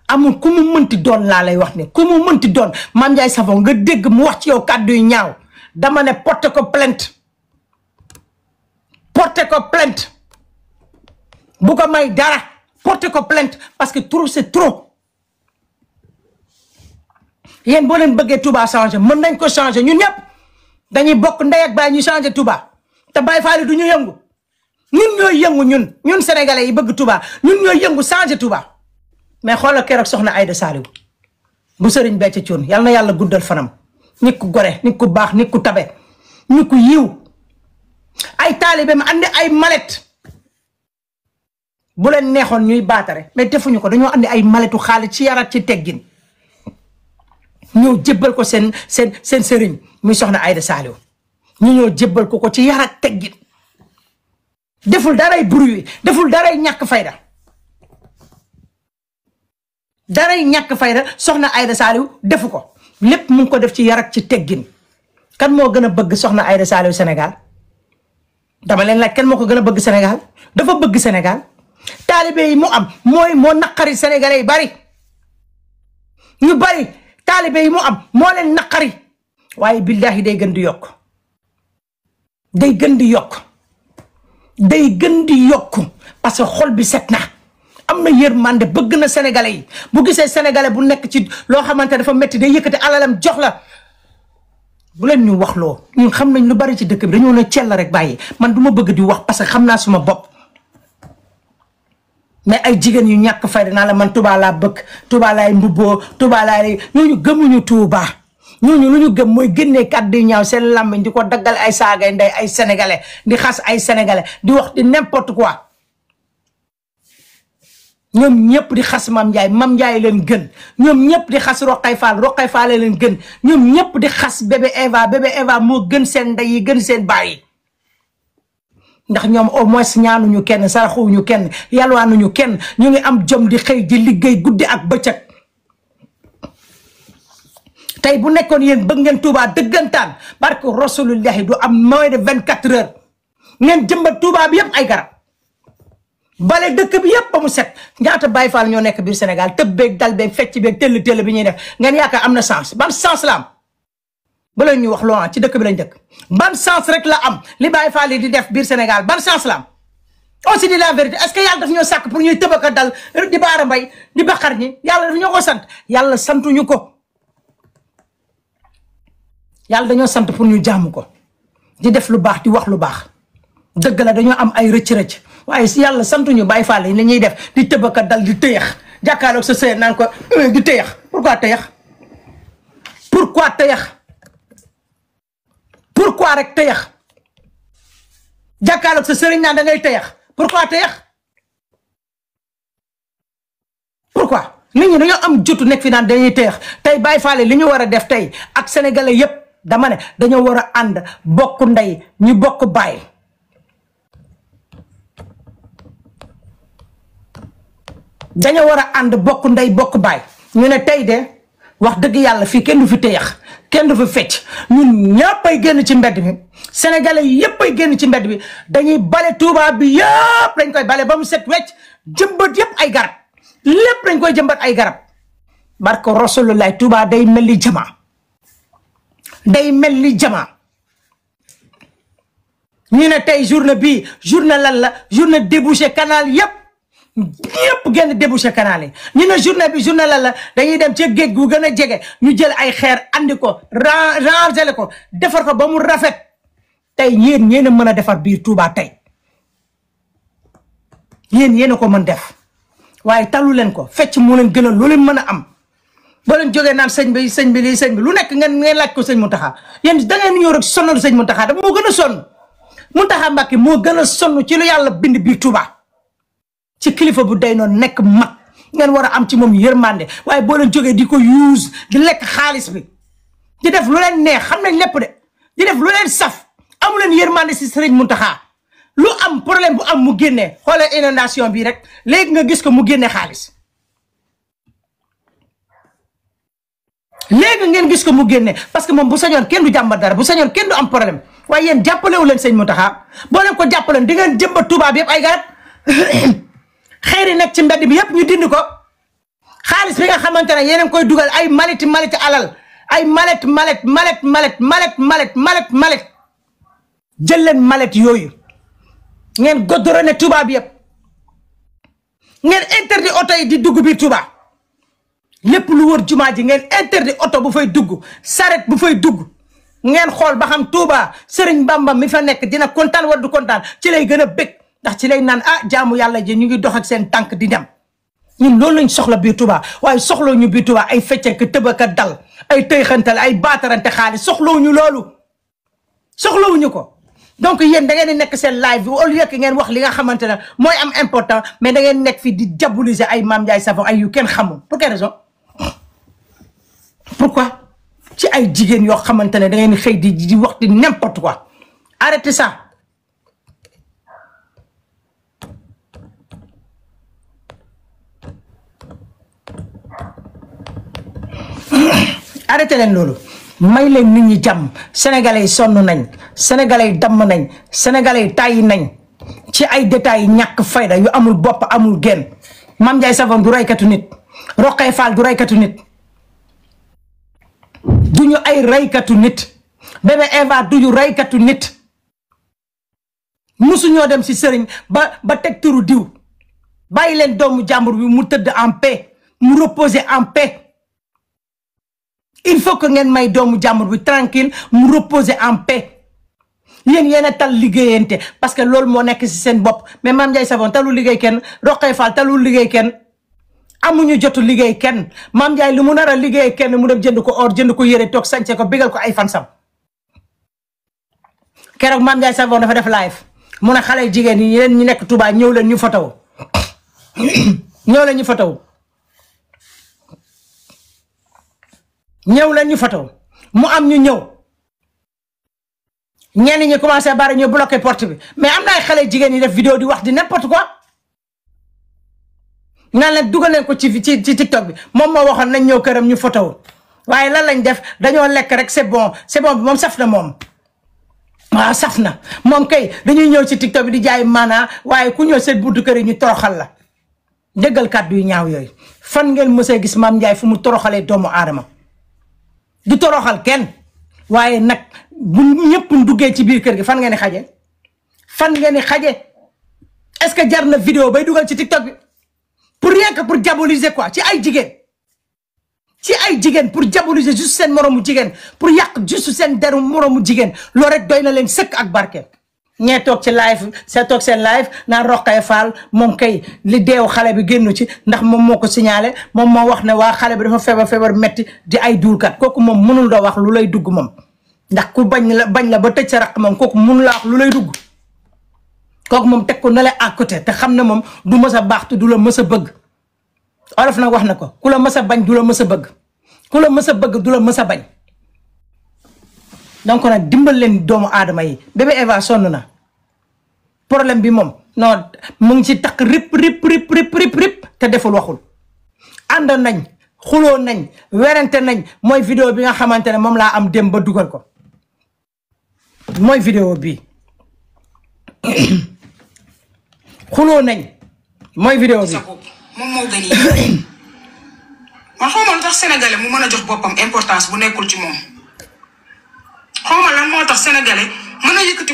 amul ku mu mënti doon laa lay wax ne ku mu mënti doon Mame Ndiaye Savon nga dégg mu wax ci yow kàddu yu ñaaw dama ne porté ko plainte bu ko may dara porté ko plainte parce que trop c'est trop yéen boo leen bëggee Touba changer mën nañ ko changer ñun ñëpp dañuy bokk ndey ak baay ñu changer Touba te Baye Fall du ñu yëngu ñun ñooy yëngu ñun sénégalais yi bëgg Touba ñun ñooy yëngu changer Touba mais xoolal keroog soxna Aïda Saliou bu sëriñ Béthio Thioune yal na yàlla guddal fanam nit ku gore nit ku baax nit ku tabe nit ku yiw ay taalibe ma andi ay malet bu leen neexoon ñuy baatare mais defuñu ko dañoo andi ay maletu xaalis ci yarat ci teggin ñëw jébbal ko seen sëriñ muy soxna Aïda Saliou ñu ñëw jébbal ko ci yarat teggin deful daray bruit deful daray ñàkk fayda soxna Aïda Saliou defu ko lépp mu ngi ko def ci yar ak ci teggin kan moo gën a bëgg soxna Aïda Saliou Sénégal dama leen laaj kan moo ko gën a bëgg Sénégal dafa bëgg Sénégal taalibe yi mu am moo naqari sénégalais yi bari ñu bari taalibe yi mu am moo leen naqari waaye billahi day gën di yokk parce que xol bi set na am na yërmande bëgg na sénégalais yi bu gisee sénégalais bu nekk ci loo xamante dafa métti day yëkkati alalam jox la bu leen ñu wax loo ñun xam nañ lu bari ci dëkk bi dañoo ne cell rek bàyyi man du ma bëgg di wax parce que xam naa suma bopp mais ay jigéen yu ñàkk fayda naa la man Touba laa bëgg Touba laay mbubboo Touba laay ñooñu gëmuñu Touba ñooñu lu ñu gëm mooy génnee kàddu ñaaw seen làmmiñ di ko daggal ay saagay ndey ay sénégalais di xas ay sénégalais di wax di n'importe quoi ñoom ñëpp di xas Mame Ndiaye leen gën ñoom ñëpp di xas Roqay Fall leen gën ñoom ñëpp di xas bébé Eva moo gën seen ndey yi gën seen baay yi ndax ñoom au moins ñaanuñu kenn saraxuñu kenn yalwaanuñu kenn ñu ngi am jom di xëy di liggéey guddi ak bëccëg tey bu nekkoon yéen bëgg ngeen Touba dëggantaan barke rasulullahi du am moins de 24 heures ngeen jëmbat Touba bi yëpp ay garab bale dëkk bi yëpp ba mu set ñaata Baye Fall ñoo nekk biir Sénégal tëb beeg dal beeg fecc beeg tëll bi ñuy def ngeen yaakaar am na sens ban sens la am ba leen ñu wax loo ci dëkk bi lañ dëkk ban sens rek la am li Baye Fall yi di def biir Sénégal ban sens la am on se dit la vérité est-ce que yàlla daf ñoo sàkk pour ñuy tëbaka dal di baara mbay di baqar ñi yàlla daf ñoo ko sant yàlla santuñu ko yàlla dañoo sant pour ñu jàmm ko di def lu baax di wax lu baax dëgg la dañoo am ay rëcc-rëcc waaye si yàlla santuñu Baye Fall yi la ñuy def di tëbaka dal di tëyax jàkkaarloog sa sëy naan ko di tëyax pourquoi rek tëyax jàkkaarloog sa sëriñ naan da ngay tëyax pourquoi nit ñi dañoo am jotu nekk fi naan dañuy tëyax tey Baye Fall li ñu war a def tey ak sénégalais yépp dama ne dañoo war a ànd bokk ndey ñu bokk baay dañoo war a ànd bokk ndey bokk baay ñu ne tey de wax dëgg yàlla fii kenn du fi tëyax kenn du fi fecc ñun ñëppay génn ci mbedd mi sénégalais yëpp ay génn ci mbedd bi dañuy bale Touba bi yëpp dañ koy bale ba mu set wecc jëmbat yëpp ay garab lépp dañ koy jëmbat ay garab barko rasulullah Touba day mel ni jama ñu ne tey journée bii journée lan la journée débouché canal yëpp génn débouché canal yi ñu ne journée bi journée lan la dañuy dem ci géej gu gën a jege ñu jël ay xeer andi ko rangele ko defar ko ba mu rafet tey yéen a mën a defar biir Touba tey yéen a ko mën def waaye talu leen ko fecc mu leen gënal lu leen mën a am boo leen jógee naan sëñ bi lu nekk ngeen laaj ko sëñ Mountakha yéen da ngeen ñëw rek sonal sëñ Mountakha dafa moo gën a sonn Mountakha Mbacké moo gën a sonn ci lu yàlla bind biir Touba ci kilifa bu day noonu nekk mag ngeen war a am ci moom yërmande waaye boo leen jógee di ko use di lekk xaalis bi di def lu leen neex xam nañ lépp de di def lu leen saf amu leen yërmande si sëriñ Mountakha lu am problème bu am mu génnee xoolee inondation bi rek léegi nga gis ko mu génne xaalis léegi ngeen gis ko mu génne parce que moom bu sañoon kenn du jàmbat dara bu sañoon kenn du am problème waaye yéen jàppalewu leen sëñ Mountakha boo leen ko jàppaleen di ngeen jëmbat Touba bi yëpp ay garab xeer yi nekk ci mbedd bi yëpp ñu dindi ko xaalis bi nga xamante ne yéen a ngi koy dugal ay maleti alal ay malet jël leen malet yooyu ngeen godorone Touba bi yëpp ngeen interdit oto yi di dugg biir Touba lépp lu wër jumaa ji ngeen interdit oto bu fay dugg saret bu fay dugg ngeen xool ba xam Touba Serigne Bamba mi fa nekk dina kontaan wala du kontaan ci lay gën a bég ndax ci lay naan jaamu yàlla ji ñu ngi dox ak seen tànk di dem ñun loolu lañ soxla biir Touba waaye soxloo ñu biir Touba ay fecceka tëbaka dal ay tëyxantal ay baatarante xaalis soxlawuñu loolu soxlawuñu ko donc yéen da ngeen di nekk seen live bi au lieu que ngeen wax li nga xamante ne mooy am important mais da ngeen nekk fii di diaboliser ay Mame Ndiaye Savon ay yu kenn xamul pour quelle raison pourquoi ci ay jigéen yoo xamante ne da ngeen xëy di wax di n'importe quoi arrêtez ça arrêté leen loolu may leen nit ñi jàmm sénégalais yi sonn nañ sénégalais yi damm nañ sénégalais yi tàyyi nañ ci ay détails yi ñàkk fayda yu amul bopp amul genn Mame Ndiaye Savon du raykatu nit Rokhaya Fall du raykatu nit duñu ay raykatu nit bébé Eva duñu raykatu nit musuñoo dem ci sëriñ ba teg turu diw bàyyi leen doomu jàmbur bi mu tëdd en paix mu reposer en paix il faut que ngeen may doomu jàmbur bi tranquille mu reposer en paix yéen a tal liggéeyante parce que loolu moo nekk ci seen bopp mais Mame Ndiaye Savon talul liggéey kenn Rokhaya Fall talul liggéey kenn amuñu jotu liggéey kenn Mame Ndiaye lu mu nar a liggéey kenn mu dem jënd ko or jënd ko yére toog sañse ko bégal ko ay fansam keroog Mame Ndiaye Savon dafa def live mu ne xale jigéen yi yéen ñi nekk Touba ñëw leen ñu fotow ñëw leen ñu fotow ñëw leen ñu fotow mu am ñu ñëw ñenn ñi commencé bari ñu bloqué porte bi mais am na ay xale jigéen yi def vidéo di wax di n'importe quoi naan leen dugal leen ko ci TikTok bi moom moo waxoon nañ ñëw këram ñu fotow waaye lan lañ def dañoo lekk rek c'est bon bi moom saf na moom waaw saf na moom kay dañuy ñëw ci TikTok bi di jaay maanaa waaye ku ñëw seen buntu kër yi ñu toroxal la déggal kàddu yu ñaaw yooyu fan ngeen mësee gis Mame Ndiaye fu mu toroxalee doomu aadama du toroxal kenn waaye nag bu ñëpp duggee ci biir kër gi fan ngeen di xaje est-ce que jar na vidéo bay dugal ci TikTok bi pour rien que pour diaboliser quoi ci ay jigéen pour diaboliser juste seen moromu jigéen pour yàq juste seen deru moromu jigéen loolu rek doy na leen sëkk ak barke ñee toog ci live seen live naan Rokhaya Fall moom kay li deew xale bi génnu ci ndax moom moo ko signalé moom moo wax ne waa xale bi dafa feebar metti di ay duulkat kooku moom mënul doo wax lu lay dugg moom ndax ku bañ la ba tëj sa raq moom kooku mënul la wax lu lay dugg kooku moom teg ko na la à côté te xam ne moom du mës a baax te du la mës a bëgg olof nag wax na ko ku la mës a bañ du la mës a bëgg ku la mës a bëgg du la mës a bañ donc nag dimbal leen doomu aadama yi bébé Eva sonn na problème bi moom non mu ngi ci takk rip te deful waxul ànd nañ xuloo nañ werante nañ mooy vidéo bi nga xamante ne moom laa am dem ba dugal ko mooy vidéo bi xuloo nañ mooy vidéo bi moom moo gën yi man xaw ma lu tax sénégalais mu mën a jox boppam importance bu nekkul ci moom xaw ma lan moo tax sénégalais mën a yëkkati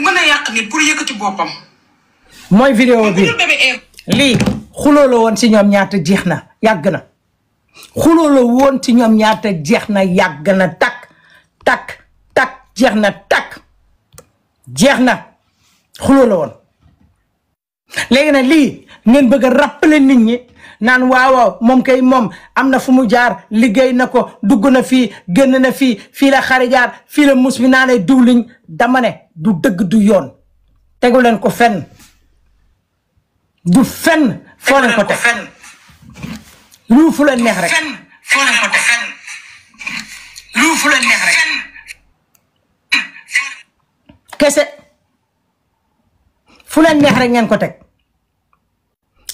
mën a yàq nit pour yëkkati boppam. mooy vidéo bi lii xuloo la woon ci ñoom ñaata jeex na yàgg na xuloo la woon ci ñoom ñaata jeex na yàgg na takk jeex na jeex na xuloo la woon léegi nag lii ngeen bëgg a rappeler nit ñi naan waaw moom kay moom am na fu mu jaar liggéey na ko dugg na fii génn na fii la xari jaar fii la mus bi naanee diwliñ dama ne du dëgg du yoon tegu leen ko fenn du fenn foo leen ko teg lu fu leen neex rek foo leen ko teg lu fu leen neex rek kese fu leen neex rek ngeen ko teg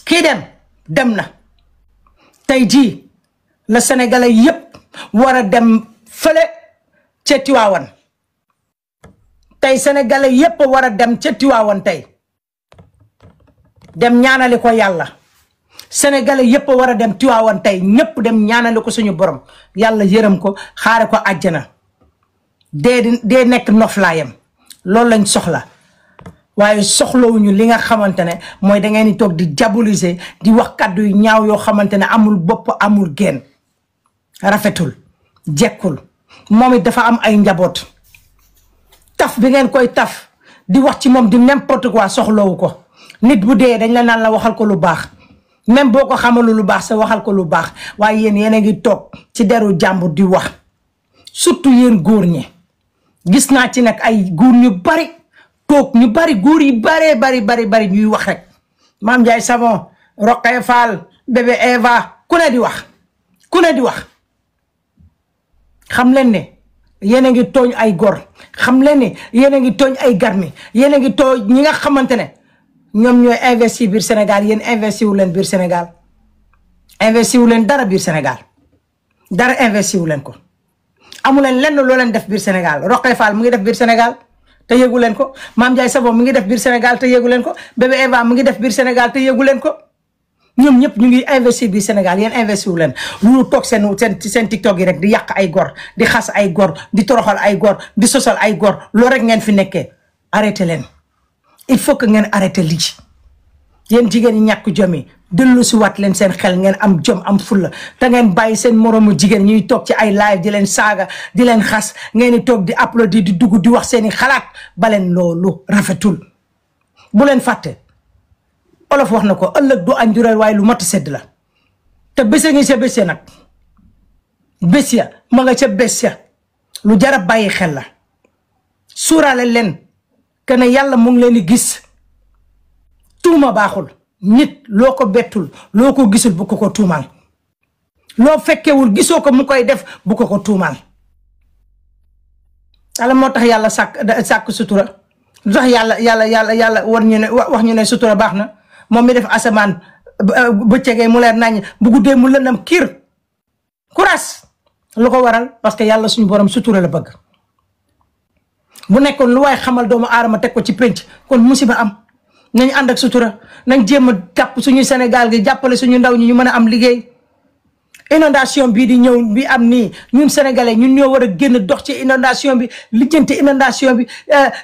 kii dem na tey jii la sénégalais yépp war a dem fële ca Tiwaawan tey sénégalais yépp war a dem ca Tiwaawan tey dem ñaanali ko yàlla sénégalais yépp war a dem Tiwaawan tey ñépp dem ñaanali ko suñu borom yàlla yërëm ko xaare ko àjjana dee nekk noflaayam loolu lañ soxla waaye soxlawuñu li nga xamante ne mooy da ngeen di toog di diaboliser di wax kàddu yu ñaaw yoo xamante ne amul bopp amul genn rafetul jekkul moom it dafa am ay njaboot taf bi ngeen koy taf di wax ci moom di n'importe quoi soxlawu ko nit bu dee dañ la naan la waxal ko lu baax même boo ko xamalu lu baax sa waxal ko lu baax waaye yéen a ngi toog ci deru jàmbur di wax surtout yéen góor ñi gis naa ci nag ay góor ñu bari toog ñu bari góor yi bari ñuy wax rek Mame Ndiaye Savon Rokhaya Fall bébé Eva ku ne di wax xam leen ne yéen a ngi tooñ ay gor xam leen ne yéen a ngi tooñ ay garmi yéen a ngi tooñ ñi nga xamante ne ñoom ñooy investir biir Sénégal yéen investir wu leen biir Sénégal investir wu leen dara biir Sénégal dara investir wu leen ko amu leen lenn loo leen def biir Sénégal Roqe Fall mu ngi def biir Sénégal te yëgu leen ko Mame Ndiaye Savon mu ngi def biir Sénégal te yëgu leen ko bébé Eva mu ngi def biir Sénégal te yëgu leen ko ñoom ñëpp ñu ngi investir biir Sénégal yéen investir wu leen lu toog seen TikTok yi rek di yàq ay gor di xas ay gor di toroxal ay gor di sosal ay gor loolu rek ngeen fi nekkee arrêté leen il faut que ngeen arrêté lii yéen jigéen ñi ñàkk jom yi dellu si waat leen seen xel ngeen am jom am fulla te ngeen bàyyi seen moroomu jigéen ñuy toog ci ay live di leen saaga di leen xas ngeen di toog di applaudir di dugg di wax seeni xalaat ba leen loolu rafetul bu leen fàtte olof wax na ko ëllëg du añ jureel waaye lu mat sedd la te bés ngi sa bés ya nag bés ya ma nga ca bés ya lu jara bàyyi xel la suuraale leen que ne yàlla mu ngi leen di gis tuuma baaxul nit loo ko bettul loo ko gisul bu ko tuumaal loo fekkewul gisoo ko mu koy def bu ko tuumaal ala moo tax yàlla sàkk sutura lu tax yàlla war ñu ne wax ñu ne sutura baax na moom mi def asamaan bëccëgee mu leer nañ bu guddee mu lëndam kiir kuraas lu ko waral parce que yàlla suñu borom sutura la bëgg bu nekkoon lu waay xamal doomu aadama teg ko ci pénc kon musiba am nañ ànd ak sutura nañ jéem a jàpp suñu Sénégal gi jàppale suñu ndaw ñi ñu mën a am liggéey inondation bii di ñëw bi am nii ñun sénégalais ñun ñoo war a génn dox ci inondation bi lijjanti inondation bi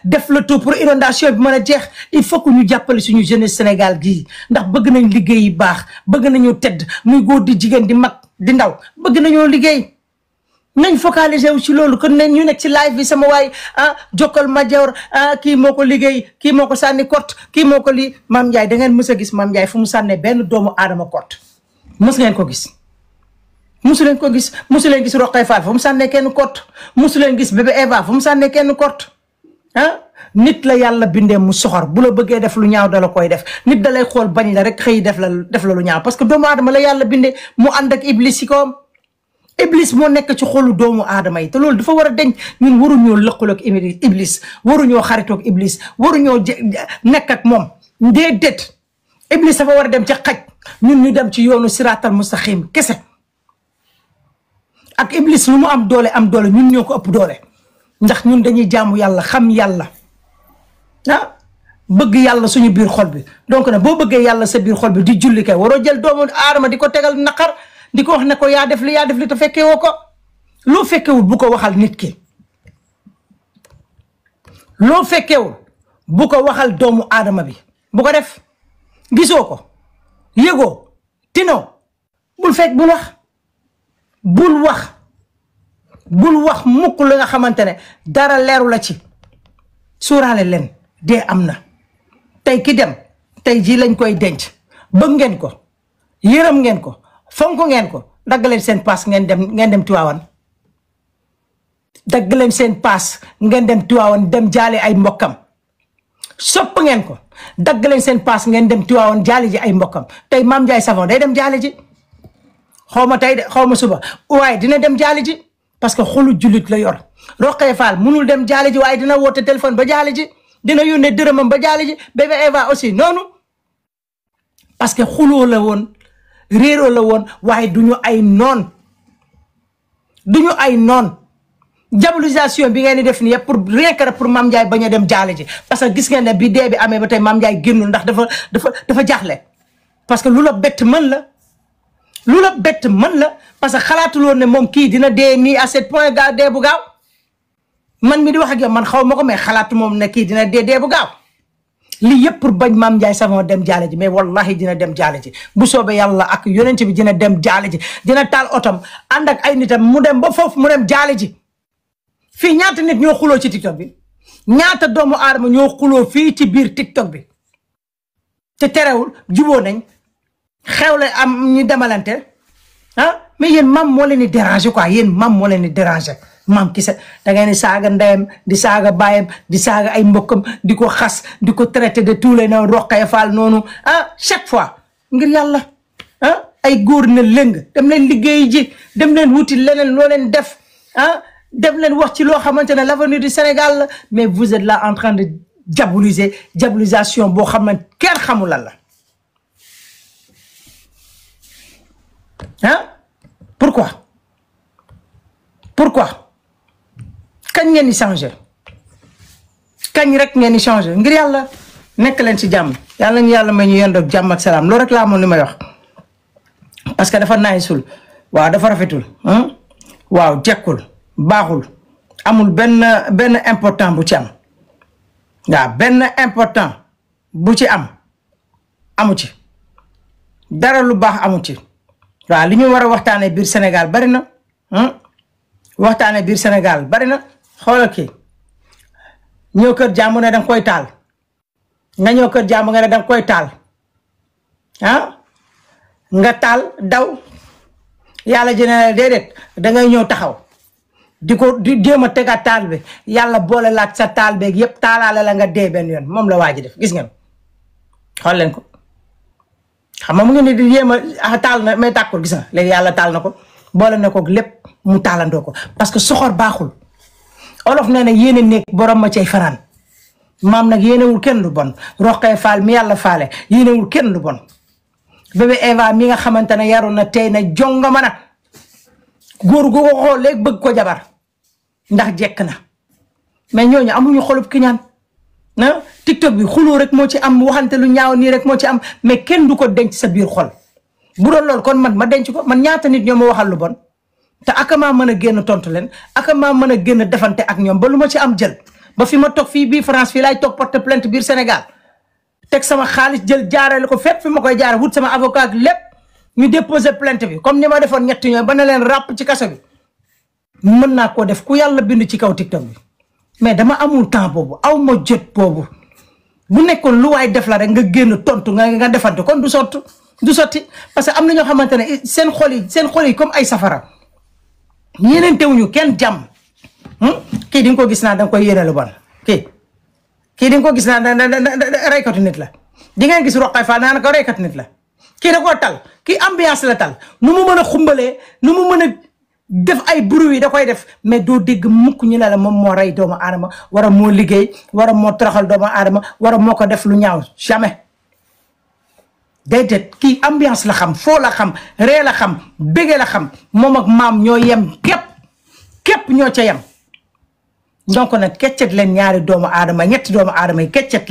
def le tout pour inondation bi mën a jeex il faut que ñu jàppale suñu jeunesse Sénégal gii ndax bëgg nañ liggéey yi baax bëgg nañoo tedd muy góor di jigéen di mag di ndaw bëgg nañoo liggéey nañ focaliser wu ci loolu kon nañ ñu nekk ci live bi sama waay jokkal Madior kii moo ko liggéey kii moo ko sànni kort kii moo ko lii Mame Ndiaye da ngeen mës a gis Mame Ndiaye fu mu sànnee benn doomu aadama kort mës ngeen ko gis musu leen ko gis musu leen gis Roqay Fall fu mu sànnee kenn kort musu leen gis bébé Eva fu mu sànnee kenn kort nit la yàlla bindee mu soxor bu la bëggee def lu ñaaw dala koy def nit da lay xool bañ la rek xëy def la lu ñaaw parce que doomu aadama la yàlla bindee mu ànd ak iblis yi koom iblis moo nekk ci xolu doomu aadama yi te loolu dafa war a deñ ñun waruñoo lëkkaloo ak iblis waruñoo xaritoo ak iblis waruñoo nekk ak moom déedéet iblis dafa war a dem ci xaj ñun ñu dem ci yoonu siraatal mustaqim kese ak iblis lu mu am doole ñun ñoo ko ëpp doole ndax ñun dañuy jaamu yàlla xam yàlla bëgg yàlla suñu biir xol bi donc nag boo bëggee yàlla sa biir xol bi di julli kay waroo jël doomu aadama di ko tegal naqar di ko wax ne ko yaa def li te fekkee woo ko loo fekkewul bu ko waxal nit ki loo fekkewul bu ko waxal doomu aadama bi bu ko def gisoo ko yëgoo tinoo bul fekk bul wax mukk la nga xamante ne dara leeru la ci suuraale leen dee am na tey ki dem tey jii lañ koy denc bëgg ngeen ko yërëm ngeen ko fonk ngeen ko dagg leen seen paas ngeen dem Tiwaawan dagg leen seen paas ngeen dem Tiwaawan dem jaale ay mbokkam sopp ngeen ko dagg leen seen paas ngeen dem Tiwaawan jaale ji ay mbokkam tey Mame Ndiaye Savon day dem jaale ji xaw ma tey de xaw ma suba waaye dina dem jaale ji parce que xolu jullit la yor Roqe Fall munul dem jaale ji waaye dina woote téléphone ba jaale ji dina yónnee dërëmam ba jaale ji bébé Eva aussi noonu parce que xuloo la woon réeroo la woon waaye duñu ay noon diabolisation bi ngeen di def nii yëpp pour rien que pour Mame Ndiaye bañ a dem jaale ji parce que gis ngeen ne bi dee bi amee ba tey Mame Ndiaye génnul ndax dafa jaaxle parce que lu la bett mën la parce que xalaatuloon ne moom kii dina dee nii à ce point gaaw dee bu gaaw man mi di wax ak yow man xaw ma ko mais xalaatu moom ne kii dina dee bu gaaw lii yëpp pour bañ Mame Ndiaye Savon dem jaale ji mais wallahi dina dem jaale ji bu soobee yàlla ak yonent bi dina dem jaale ji dina taal otom ànd ak ay nitam mu dem ba foofu mu dem jaale ji fii ñaata nit ñoo xuloo ci TikTok bi ñaata doomu aadama ñoo xuloo fii ci biir TikTok bi te terewul juboo nañ xewle am ñu demalante mais yéen mam moo leen di déranger quoi yéen mam moo leen di déranger mam kese da ngeen di saaga ndeyam di saaga baayam di saaga ay mbokkam di ko xas di ko traité de tous les noms Roqaya Fall noonu chaque fois ngir yàlla ay góor na lëng dem leen liggéey ji dem leen wuti leneen loo leen def dem leen wax ci loo xamante ne l'avenir du Sénégal la mais vous êtes là en train de diabolisation boo xamante kenn xamul lan la pourquoi kañ ngeen di changer kañ rek ngeen di changer ngir yàlla nekk leen ci jàmm yàlla ñu yàlla may ñu yendoog jàmm ak salaam loolu rek laa amoon li may wax parce que dafa naaysul waaw dafa rafetul waaw jekkul baaxul amul benn important bu ci am waaw benn important bu ci amu ci dara lu baax amu ci waaw li ñu war a waxtaanee biir Sénégal bari na waxtaanee biir Sénégal bari na xoolal kii ñëw kër jàmm ne danga koy taal nga ñëw kër jàmm nga ne danga koy taal nga taal daw yàlla jëne déedéet dangay ñëw taxaw di jéem a tegaat taal bi yàlla boole laaj sa taal beeg yépp taalaale la nga dee benn yoon moom la waa ji def gis ngeen xool leen ko xam nga mu ngi ne di jéem a taal na may tàkkul gis nga léegi yàlla taal na ko boole na ko lépp mu taalandoo ko parce que soxor baaxul olof nee na yéene nekk borom ma cay fanaan maam nag yéenewul kenn lu bon roqee faal mi yàlla faale yéenewul kenn lu bon bébé Eva mi nga xamante ne yaru na tey na jonga ma na góor gu ko xool léegi bëgg ko jabar ndax jekk na mais ñooñu amuñu xolub ki ñaan na TikTok bi xuloo rek moo ci am waxante lu ñaaw nii rek moo ci am mais kenn du ko denc sa biir xol bu doon loolu kon man ma denc ko man ñaata nit ñoo ma waxal lu bon te aka maa mën a génn tontu leen aka maa mën a génn defante ak ñoom ba lu ma ci am jël ba fi ma toog fii biir France fii laay toog porte plainte biir Sénégal teg sama xaalis jël jaarale ko fépp fi ma koy jaare wut sama avocat ak lépp ñu déposer plainte bi comme ni ma defoon ñetti ñooy ba na leen ràpp ci kaso bi mën naa koo def ku yàlla bind ci kaw TikTok bi mais dama amul temps boobu aw ma jot boobu bu nekkoon lu waay def la rek nga génn tontu nga defante kon du sotti parce que am na ñoo xamante ne seen xol yi comme ay safara yeneen tewuñu kenn jàmm kii di nga ko gis naa danga koy yéene lu bon kii di nga ko gis naa reykatu nit la di ngeen gis Roqay Fall naa ko reykatu nit la kii da koo tal kii ambiance la tal nu mu mën a xumbalee nu mu mën a def ay bruit yi da koy def mais doo dégg mukk ñu ne la moom moo rey doomu aadama wara moo liggéey wara moo toroxal doomu aadama wara moo ko def lu ñaaw jamais déedéet kii ambiance la xam foo la xam ree la xam bége la xam moom ak maam ñoo yem képp ñoo ca yem donc nag keccet leen ñaari doomu aadama ñetti doomu aadama yi keccet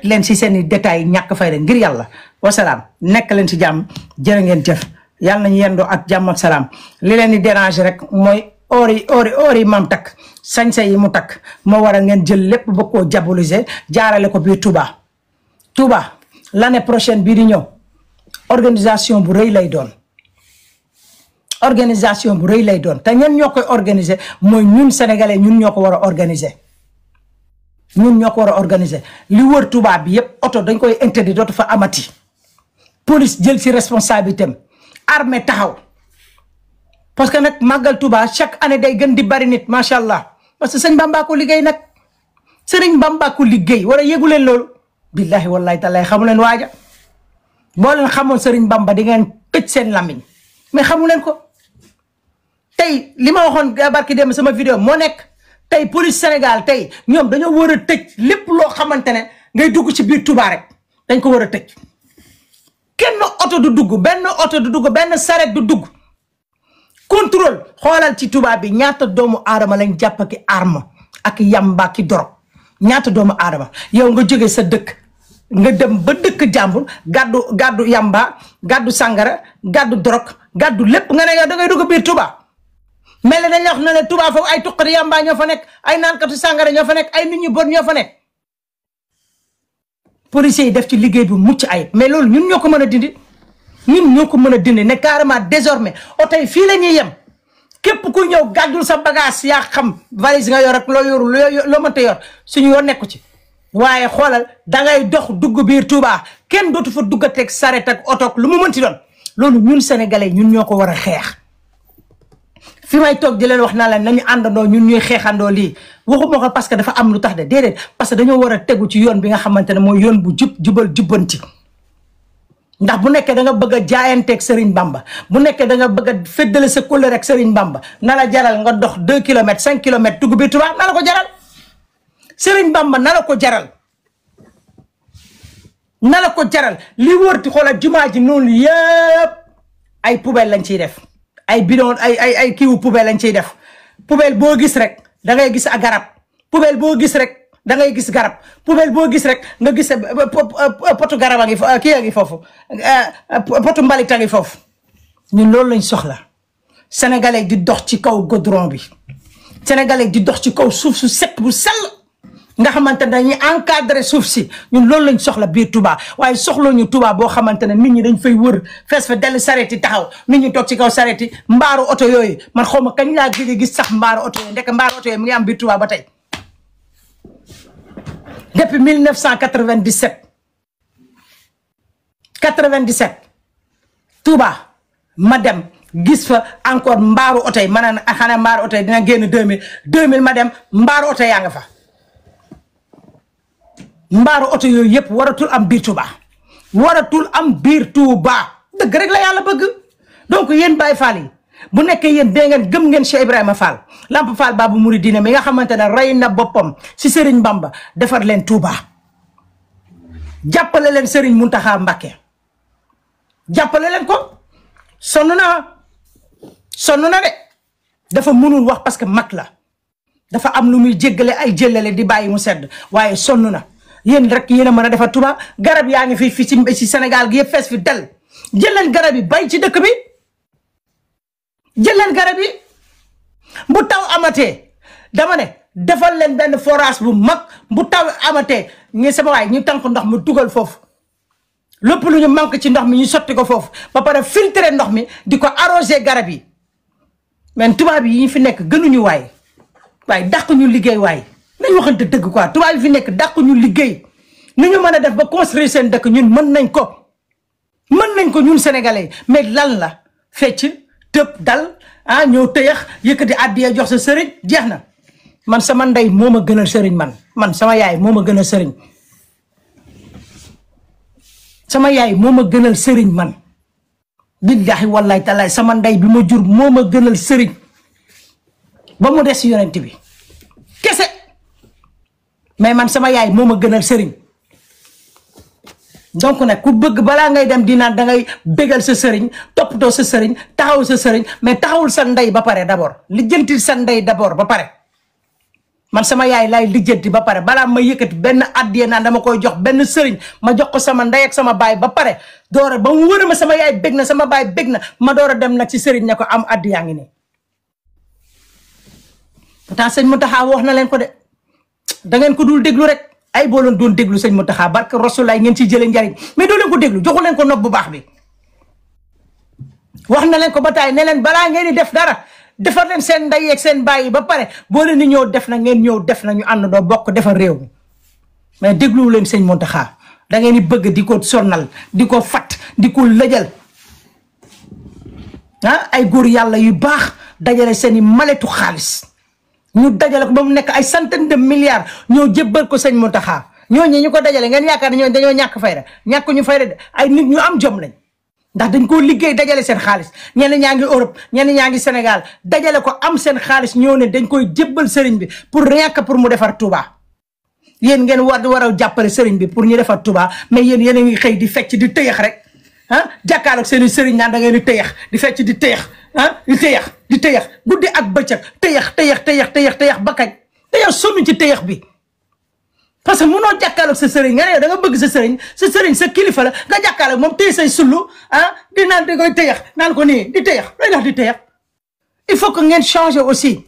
leen si seen i détails ñàkk fay leen ngir yàlla wasalaam nekk leen si jàmm jërë ngeen jëf yàlla nañu yendoo ak jàmm ak salaam li leen di déranger rek mooy oori maam takk sañse yi mu takk moo waral ngeen jël lépp ba koo diaboliser jaarale ko biir Touba l'année prochaine bii di ñëw organisation bu rëy lay doon te ñen ñoo koy organiser mooy ñun sénégalais ñun ñoo ko war a organiser li wër Touba bi yépp oto dañ koy interdit dootu fa amati police jël ci responsabilité am armée taxaw parce que nag màggal Touba chaque année day gën di bari nit macha allah parce que sëñ Bamba ko liggéey nag sëriñ Bamba ko liggéey wala yéegu leen loolu billahi wallahi taala xamu leen waaja boo leen xamoon sëriñ Bamba di ngeen tëj seen lamiñ mais xamu leen ko tey li ma waxoon barki dem sama vidéo moo nekk tey police Sénégal tey ñoom dañoo war a tëj lépp loo xamante ne ngay dugg ci biir Touba rek dañ ko war a tëj kenn oto du dugg benn saret du dugg contrôle xoolal ci Touba bi ñaata doomu aadama lañ jàpp ki arme ak yamba ki dorog ñaata doomu aadama yow nga jóge sa dëkk nga dem ba dëkk jàmbur gàddu yamba gàddu sàngara gàddu dorog gàddu lépp nga ne yow da ngay dugg biir Touba mel nañ la wax ne Touba foofu ay tuqari yamba ñoo fa nekk ay naankatu sàngara ñoo fa nekk ay nit ñu bon ñoo fa nekk policiers yi def ci liggéey bi mucc ayib mais loolu ñun ñoo ko mën a dindi ne carrément désormais oto yi fii la ñuy yem képp ku ñëw gàddul sa bagage yaa xam valise nga yor ak loo yorul loo mënta yor suñu yoon nekku ci waaye xoolal dangay dox dugg biir Touba kenn dootu fa duggateeg saret ak oto lu mu mënti doon loolu ñun sénégalais ñun ñoo ko war a xeex fi may toog di leen wax naa leen nañu àndandoo ñun ñuy xeexandoo lii waxuma ko parce que dafa am lu tax de déedéet parce que dañoo war a tegu ci yoon bi nga xamante ne mooy yoon bu jubal jubbanti ndax bu nekkee da nga bëgg a jaayanteeg Serigne Bamba bu nekkee da nga bëgg a féddale sa kóllëre rek Serigne Bamba na la jaral nga dox 2 kilomètres 5 kilomètres dugg biir Touba na la ko jaral Serigne Bamba na la ko jaral li wërti xoolal jumaa ji noonu yëpp ay poubelle lañ ciy def ay bidon ay kiiwu poubelle lañ ciy def poubelle boo gis rek da ngay gis a garab poubelle boo gis rek da ngay gis garab poubelle boo gis rek nga gis potu garab a ngi kii a ngi foofu potu mbalit a ngi foofu ñun loolu lañ soxla sénégalais di dox ci kaw goudron bi sénégalais di dox ci kaw suuf su set bu sell nga xamante ne dañuy encadrer suuf si ñun loolu lañ soxla biir Touba waaye soxla ñu Touba boo xamante ne nit ñi dañ fay wër fees fa dellu sareet yi taxaw nit ñi toog ci kaw sareet yi mbaaru oto yooyu man xaw ma kañ laa gëj a gis sax mbaaru oto yooyu ndek mbaaru oto yooyu mu ngi am biir Touba ba tey depuis 1997 Touba ma dem gis fa encore mbaaru oto yi ma ne xanaa mbaaru oto yi dina génn 2000 ma dem mbaaru oto yaa nga fa mbaaru oto yooyu yëpp waratul am biir Touba waratul am biir Touba dëgg rek la yàlla bëgg donc yéen Baye Fall yi bu nekkee yéen dee ngeen gëm ngeen Cheikh Ibrahima Fall Lamp Fall Babu Mouridina mi nga xamante ne rey na boppam si Serigne Bamba defar leen Touba jàppale leen Serigne Mountakha Mbacké jàppale leen ko sonn na de dafa mënul wax parce que mag la dafa am lu muy jéggale ay jëllale di bàyyi mu sedd waaye sonn na yéen rek yéen a mën a defar Touba garab yaa ngi fi ci Sénégal gi yëpp fees fi del jël leen garab yi bay ci dëkk bi jël leen garab yi bu taw amatee dama ne defal leen benn forage bu mag bu taw amatee ñu sama waay ñu tànk ndox mi dugal foofu lépp lu ñu manque ci ndox mi ñu sotti ko foofu ba pare filtrer ndox mi di ko arroser garab yi mais tubaab yi ñu fi nekk gënuñu waaye dàq ñu liggéey waaye nañ waxante dëgg quoi tubaab yi fi nekk dàq ñu liggéey ni ñu mën a def ba construire seen dëkk ñun mën nañ ko ñun sénégalais mais lan la fecc tëb dal ñëw tëyax yëkkati àddiya jox sa sëriñ jeex na man sama ndey moo ma gënal sëriñ man sama yaay moo ma gënal sëriñ sama yaay moo ma gënal sëriñ man billahi wallahi taala sama ndey bi ma jur moo ma gënal sëriñ ba mu des yonent bi kese mais man sama yaay moo ma gënal sëriñ donc nag ku bëgg balaa ngay dem di naan da ngay bégal sa sëriñ toppatoo sa sëriñ taxawul sa sëriñ mais taxawul sa ndey ba pare d'abord lijjantil sa ndey d'abord ba pare man sama yaay laay lijjanti ba pare balaa ma yëkkati benn addiya naan dama koy jox benn sëriñ ma jox ko sama ndey ak sama baay ba pare door a ba mu wër ma sama yaay bég na sama baay bég na ma door a dem nag ci sëriñ ne ko am addiyaa ngi nii pourtant sëñ Mountakha wax na leen ko de da ngeen ko dul déglu rek ay boo leen doon déglu sëñ Mountakha barke Rasulaay ngeen ciy jëlee njariñ mais doo leen ko déglu joxu leen ko nopp bu baax bi wax na leen ko ba taay ne leen balaa ngeen di def dara defar leen seen ndey ak seen baay yi ba pare boo leen di ñëw def na ngeen ñëw def na ñu ànd doo bokk defar réew mi mais dégluwu leen sëñ Mountakha da ngeen di bëgg di ko sonnal di ko fat di ko lëjal ay góor yàlla yu baax dajale seen i maletu xaalis ñu dajale ko ba mu nekk ay centaine de milliards ñoo jébbal ko sëñ Mountakha ñooñu ñu ko dajale ngeen yaakaar ne ñooñu dañoo ñàkk fayda ñàkk ñu fayda de ay nit ñu am jom lañ ndax dañ koo liggéey dajale seen xaalis ñenn ñaa ngi Europe ñenn ñaa ngi Sénégal dajale ko am seen xaalis ñoo ne dañ koy jébbal sëriñ bi pour rien que pour mu defar Touba yéen ngeen war a jàppale sëriñ bi pour ñu defar Touba mais yéen a ngi xëy di fecc di tëyax rek jàkkaarloog seen i sëriñ naan da ngeen di tëyax di fecc di tëyax di tëyax guddi ak bëccëg tëyax ba kañ te yow sonn ci tëyax bi parce que munoo jàkkaarloog sa sëriñ nga ne da nga bëgg sa sëriñ sa kilifa la nga jàkkaarloog moom téye say sullu di naan di koy tëyax naan ko nii di tëyax looy ndax di tëyax il faut que ngeen changer aussi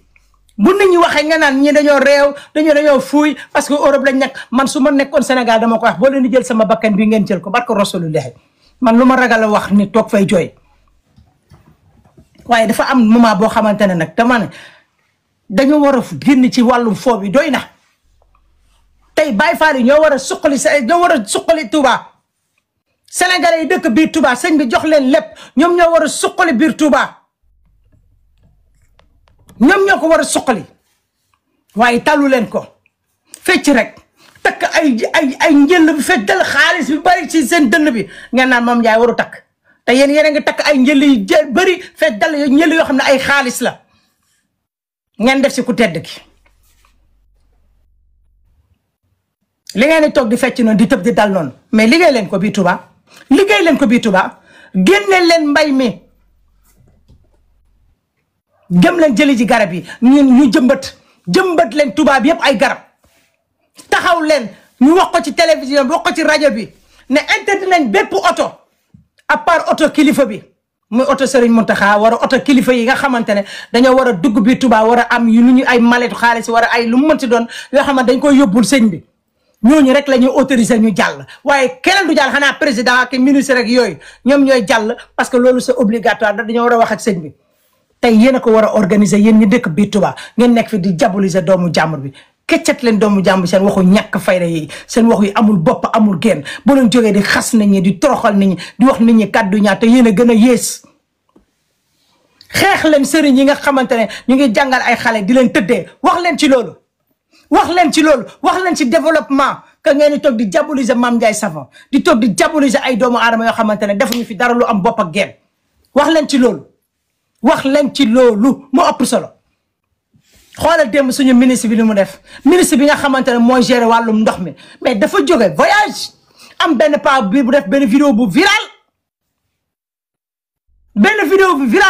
bu nit ñi waxee nga naan ñi dañoo réew dañoo fuuy parce que Europe lañ nekk man su ma nekkoon Sénégal dama ko wax boo leen di jël sama bakkan bi ngeen jël ko barke Rasulullah man lu ma ragal a wax ni toog fay jooy waaye dafa am moment boo xamante ne nag dama ne dañoo war a génn ci wàllum foo bi doy na tey Baye Fall yi ñoo war a suqali Touba Sénégalais yi dëkk biir Touba sëñ bi jox leen lépp ñoom ñoo war a suqali biir Touba ñoom ñoo ko war a suqali waaye talu leen ko fecc rek takk ay njël bi fecc dal xaalis bi bari ci seen dënn bi ngeen naan moom Njaay waru takk te yéen a ngi takk ay njël yu bari fecc dal njël yoo xam ne ay xaalis la ngeen def si ku tedd ki li ngeen di toog di fecc noonu di tëb di dal noonu mais liggéey leen ko bii Touba génne leen mbay mi gëm leen jëli ji garab yi ñu jëmbat jëmbat leen tubaab yëpp ay garab taxaw leen ñu wax ko ci télévision bi wax ko ci rajo bi ne interdit nañ bépp oto à part oto kilifa bi muy oto Serigne Mountakha war a oto kilifa yi nga xamante ne dañoo war a dugg bi Touba war a am yu ñu ay maletu xaalis war a ay lu mu mënti doon yoo xam ne dañ koy yóbbul sëñ bi ñooñu rek la ñuy autoriser ñu jàll waaye keneen du jàll xanaa président ak ministre rek yooyu ñoom ñooy jàll parce que loolu c'est obligatoire dañoo war a wax ak sëñ bi tey yéen a ko war a organiser yéen ñi dëkk biir Touba ngeen nekk fi di diaboliser doomu jàmbur bi keccat leen doomu jàmbur seen waxu ñàkk fayda yi seen waxu yi amul bopp amul génn bu leen jógee di xas nit ñi di toroxal nit ñi di wax nit ñi kàddu ñaar te yéen a gën a yées xeex leen sëriñ yi nga xamante ne ñu ngi jàngal ay xale di leen tëddee wax leen ci loolu wax leen ci loolu wax leen ci développement que ngeen di toog di diaboliser Mame Ndiaye Savon di toog di diaboliser ay doomu aadama yoo xamante ne defuñu fi dara lu am bopp ak génn wax leen ci loolu wax leen ci loolu moo ëpp solo xoolal démb suñu ministre bi li mu def ministre bi nga xamante ne mooy gérer wàllum ndox mi mais dafa jóge voyage am benn paa bi bu def benn vidéo bu viral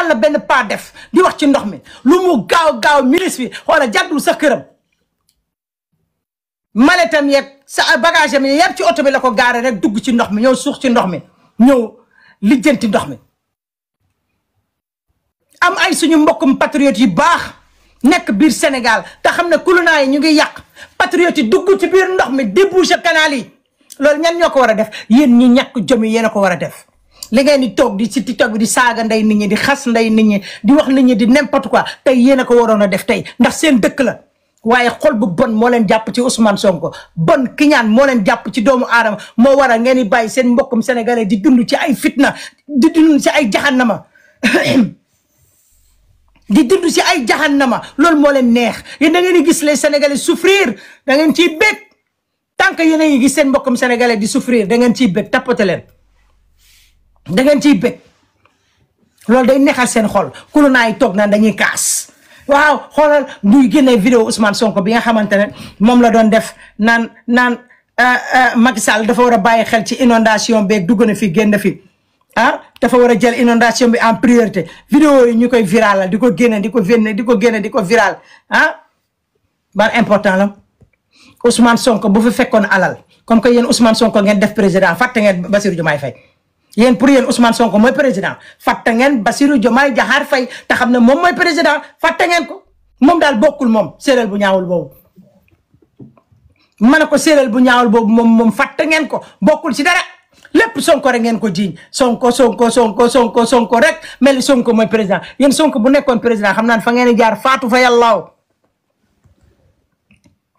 la benn paa def di wax ci ndox mi lu mu gaaw ministre bi xoolal jàddul sax këram maletam yeeg sa bagage am yëpp ci oto bi la ko gaare rek dugg ci ndox mi ñëw suux ci ndox mi ñëw lijjanti ndox mi am ay suñu mbokkum patriote yu baax nekk biir Sénégal te xam ne kulunaa yi ñu ngi yàq patriote yi dugg ci biir ndox mi débouché canal yi loolu ñan ñoo ko war a def yéen ñi ñàkk jom yi yéen a ko war a def li ngeen di toog di ci TikTok bi di saaga ndey nit ñi di xas ndey nit ñi di wax nit ñi di n'importe quoi tey yéen a ko waroon a def tey ndax seen dëkk la waaye xol bu bon moo leen jàpp ci Ousmane Sonko bon kiñaan moo leen jàpp ci doomu aadama moo waral ngeen di bàyyi seen mbokkum sénégalais di dund ci ay fitna di dund ci ay jaxannama di dund ci ay jaxannama loolu moo leen neex yéen da ngeen di gis les sénégalais souffrir da ngeen ciy bég tant que yéen a ngi gis seen mbokkum sénégalais di souffrir da ngeen ciy bég tapote leen da ngeen ciy bég loolu day neexal seen xol kulu naa yi toog naan dañuy kaas waaw xoolal duy génne vidéo Ousmane Sonko bi nga xamante ne moom la doon def naan Macky Sall dafa war a bàyyi xel ci inondation beeg dugg na fi génn fi dafa war a jël inondation bi en priorité vidéo yi ñu koy viral di ko génne di ko viral ban important la Ousmane Sonko bu fi fekkoon alal comme que yéen Ousmane Sonko ngeen def président fàtte ngeen Bassirou Diomaye Faye yéen pour yéen Ousmane Sonko mooy président fàtte ngeen Bassirou Diomaye Diakhar Faye te xam ne moom mooy président fàtte ngeen ko moom daal bokkul moom séeréer bu ñaawul boobu ma ne ko séeréer bu ñaawul boobu moom fàtte ngeen ko bokkul ci dara lépp Sonko rek ngeen ko jiiñ Sonko rek mel ni Sonko mooy président yéen Sonko bu nekkoon président xam naa fa ngeen di jaar faatu fa yàllaaw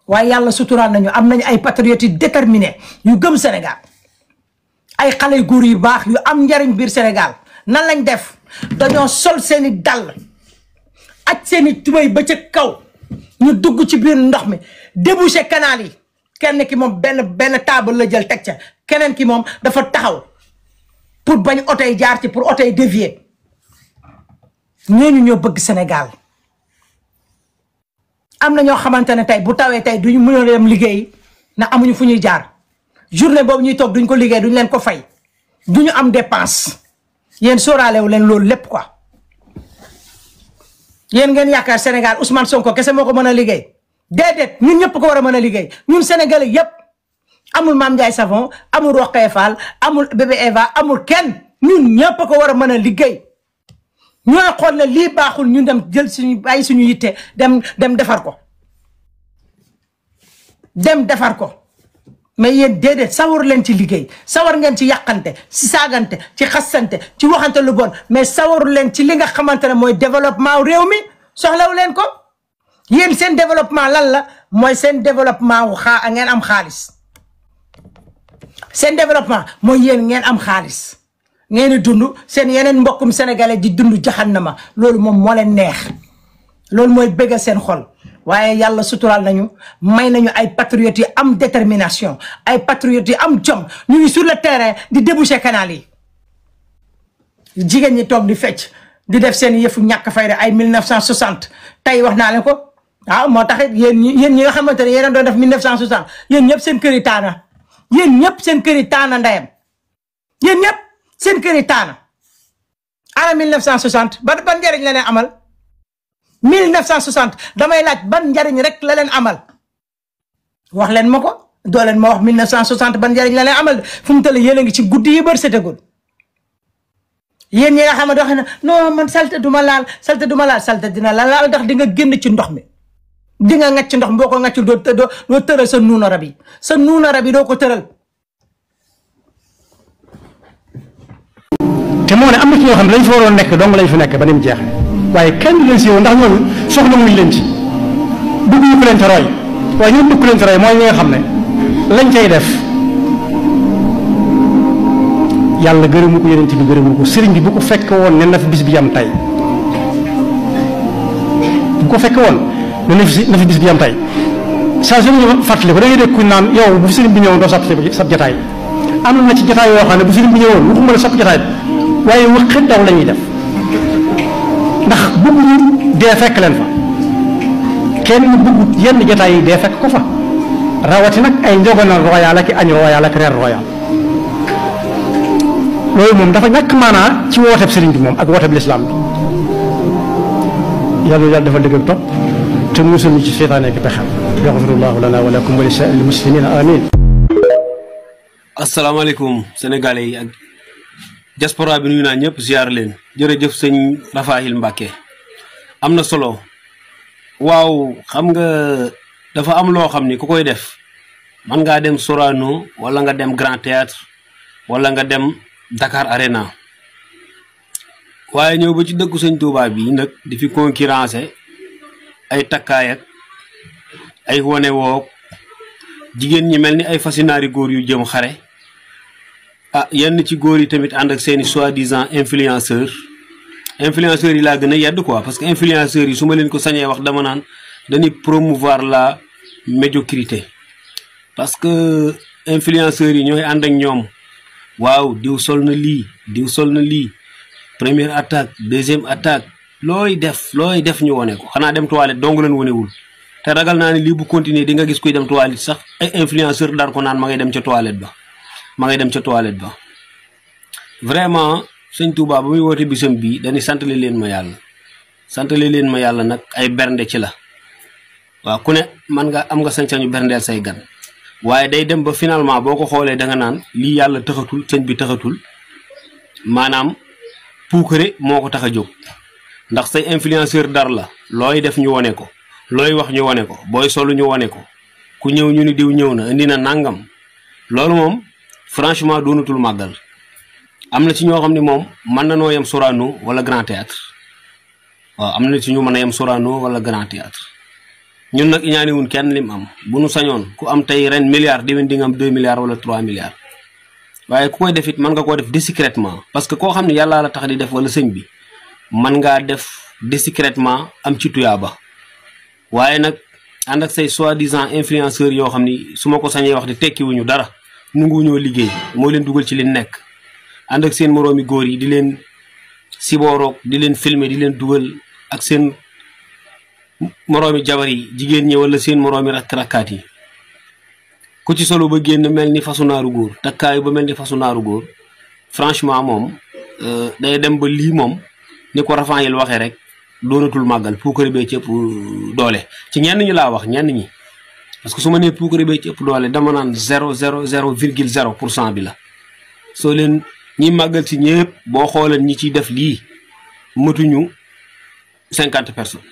waaye yàlla suturaal nañu am nañu ay patriotes yu déterminés yu gëm Sénégal ay xale góor yu baax yu am njariñ biir Sénégal nan lañ def dañoo sol seeni dàll aj seeni tubéy ba ca kaw ñu dugg ci biir ndox mi débouché canal yi kenn ki moom benn table la jël teg ca keneen ki moom dafa taxaw pour bañ oto yi jaar ci pour oto yi dévier ñooñu ñoo bëgg Sénégal am na ñoo xamante ne tey bu tawee tey duñu mën a dem liggéey na amuñu fu ñuy jaar journée boobu ñuy toog duñ ko liggéey duñ leen ko fay duñu am dépense yéen sóoraalewu leen loolu lépp quoi yéen ngeen yaakaar Sénégal Ousmane Sonko kese moo ko mën a liggéey déedéet ñun ñëpp ko war a mën a liggéey ñun sénégalais yëpp amul Mame Ndiaye Savon amul Rokhaya Fall amul bébé Eva amul kenn ñun ñëpp ko war a mën a liggéey ñooy xool ne lii baaxul ñu dem jël suñu bàyyi suñu yitte dem defar ko mais yéen déedéet sawar leen ci liggéey sawar ngeen ci yàqante ci saagante ci xasante ci waxante lu bon mais sawaru leen ci li nga xamante ne mooy développement réew mi soxlawu leen ko yéen seen développement lan la mooy seen développement wu ngeen am xaalis seen développement mooy yéen ngeen am xaalis ngeen di dund seen yeneen mbokkum sénégalais di dund jahannama loolu moom moo leen neex loolu mooy bëggal seen xol waaye yàlla suturaal nañu may nañu ay patriotes yu am détermination ay patriotes yu am jom ñu ngi sur le terrain di déboucher canal yi jigéen ñi toog di fecc di def seen yëfu ñàkk fayda ay 1960 tey wax naa leen ko waaw moo tax it yéen ñi nga xamante ne yéen a doon def 1960 yéen ñëpp seen kër yi taana yéen ñëpp seen kër yi taana ndeyam yéen ñëpp seen kër yi taana ana 1960 ban njëriñ la leen amal 1960 damay laaj ban njariñ rek la leen amal wax leen ma ko doo leen ma wax 1960 ban njariñ la leen amal fu mu toll yéen a ngi ci guddi yi bër setagul yéen ñi nga xam ne wax na non man salte duma laal salte dina la laal ndax di nga génn ci ndox mi di nga ngacc ndox boo ko ngaccul doo tëral sa nuuna rab yi doo ko tëral. te moo ne am na ci ñoo xam ne dañ fa waroon nekk dong lañ fa nekk ba ni mu jeex waaye kenn du leen si yow ndax ñooñu soxla wuñ leen ci dugg ñu ko leen te roy waaye ñun dugg leen te roy mooy ñi nga xam ne lañ cay def yàlla gërëmu ko yeneen bi gërëmu ko sëriñ bi bu ko fekk woon ne na fi bis bi yam tey bu ko fekk woon ne na fi bis bi yam tey saa su ñu fàttali ko da ngay dégg kuñ naan yow bu fi sëriñ bi ñëwoon doo sab jataay am na ci jataay yoo xam ne bu sëriñ bi ñëwoon waxuma la sab jataay waaye waxit daw la ñuy def ndax bëgguñu dee fekk leen fa kenn bëggut yenn jataay yi dee fekk ko fa rawati nag ay njogonal royal ak añ royal ak reer royal loolu moom dafa ñàkk maanaa ci wooteb sëriñ bi moom ak wooteb lislaam bi yàlla dafa dëgg topp te musul ñu ci seytaane ak pexam yaxfirullahu lana wa lakum wa li saa'iril muslimina amin. asalaamaaleykum sénégalais yi ak diaspora bi nuyu naa ñëpp ziar leen jërëjëf sëñ Rafahil Mbacke am na solo waaw xam nga dafa am loo xam ni ku koy def man ngaa dem Sorano wala nga dem Grand Théâtre wala nga dem Dakar Arena waaye ñëw ba ci dëkku sëñ Touba bi nag di fi concurrencer ay takkaay ak ay wane woog jigéen ñi mel ni ay fasinaari góor yu jëm xare ah yenn ci góor yi tamit ànd ak seeni soi-disant influenceurs yi laa gën a yedd quoi parce que influenceurs yi su ma leen ko sañee wax dama naan dañuy promouvoir la médiocrité parce que influenceurs yi ñooy ànd ak ñoom waaw diw sol na lii première attaque deuxième attaque looy def ñu wone ko xanaa dem toilette dong leen wonewul te ragal naa ne lii bu continuer di nga gis kuy dem toilette sax ay influenceurs daan ko naan ma ngay dem ca toilette ba vraiment sëñ Touba ba muy woote bisam bii dañuy santale leen ma yàlla nag ay bernde ci la waaw ku ne man nga am nga sañ-sañu berndeel say gan waaye day dem ba finalement boo ko xoolee da nga naan lii yàlla taxatul sëñ bi taxatul maanaam puukare moo ko tax a jóg ndax say influenceur dar la looy def ñu wone ko looy wax ñu wone ko booy solu ñu wone ko ku ñëw ñu ni diw ñëw na indi na nangam loolu moom franchement doonatul màggal am na ci ñoo xam ne moom mën na noo yem Sorano wala Grand Théâtre waaw am na ci ñu mën a yem Sorano wala Grand Théâtre ñun nag ñaaniwun kenn lim am bu nu sañoon ku am tey ren milliard déwén di nga am 2 milliards wala 3 milliards waaye ku koy def it mën nga koo def discrètement parce que koo xam ne yàllaa la tax di def wala sëñ bi mën ngaa def discrètement am ci tuyaaba waaye nag ànd ak say soi-disant influenceurs yoo xam ni su ma ko sañee wax di tekkiwuñu dara nanguwuñoo liggéey moo leen dugal ci li nekk ànd ak seen moroomi góor yi di leen sibooroog di leen filmer di leen dugal ak seen moroomi jabar yi jigéen ñi wala seen moroomi rakkaat yi ku ci solo ba génn mel ni fasu naaru góor takkaayu ba mel ni fasu naaru góor franchement moom day dem ba lii moom ni ko Rafahil waxee rek doonatul màggal puukare bee ci ëpp doole ci ñenn ñi laa wax ñenn ñi parce que su ma nee puukare bee ci ëpp doole dama naan 0,0 bi la soo leen ñi màggal ci ñëpp boo xoolee ñi ciy def lii matuñu 50 personnes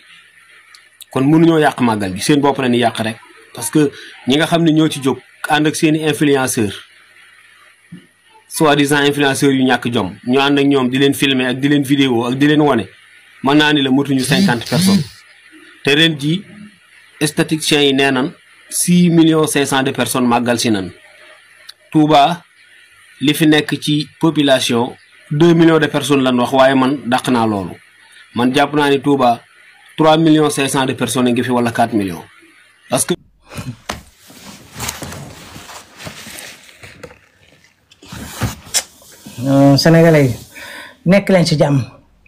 kon mënuñoo yàq màggal gi seen bopp la ni yàq rek parce que ñi nga xam ne ñoo ci jóg ànd ak seeni influenceur soi-disant influenceurs yu ñàkk jom ñu ànd ak ñoom di leen filmer ak di leen vidéo ak di leen wane mën naa ni la matuñu 50 personnes te ren ji statisticiens yi nee nan 6,5 millions de personnes màggal si nan Touba li fi nekk ci population 2 millions de personnes lan wax waaye man dàq naa loolu man jàpp naa ni Touba 3,5 millions de personnes ngi fi wala 4 millions parce que Sénégalais yi nekk leen ci jàmm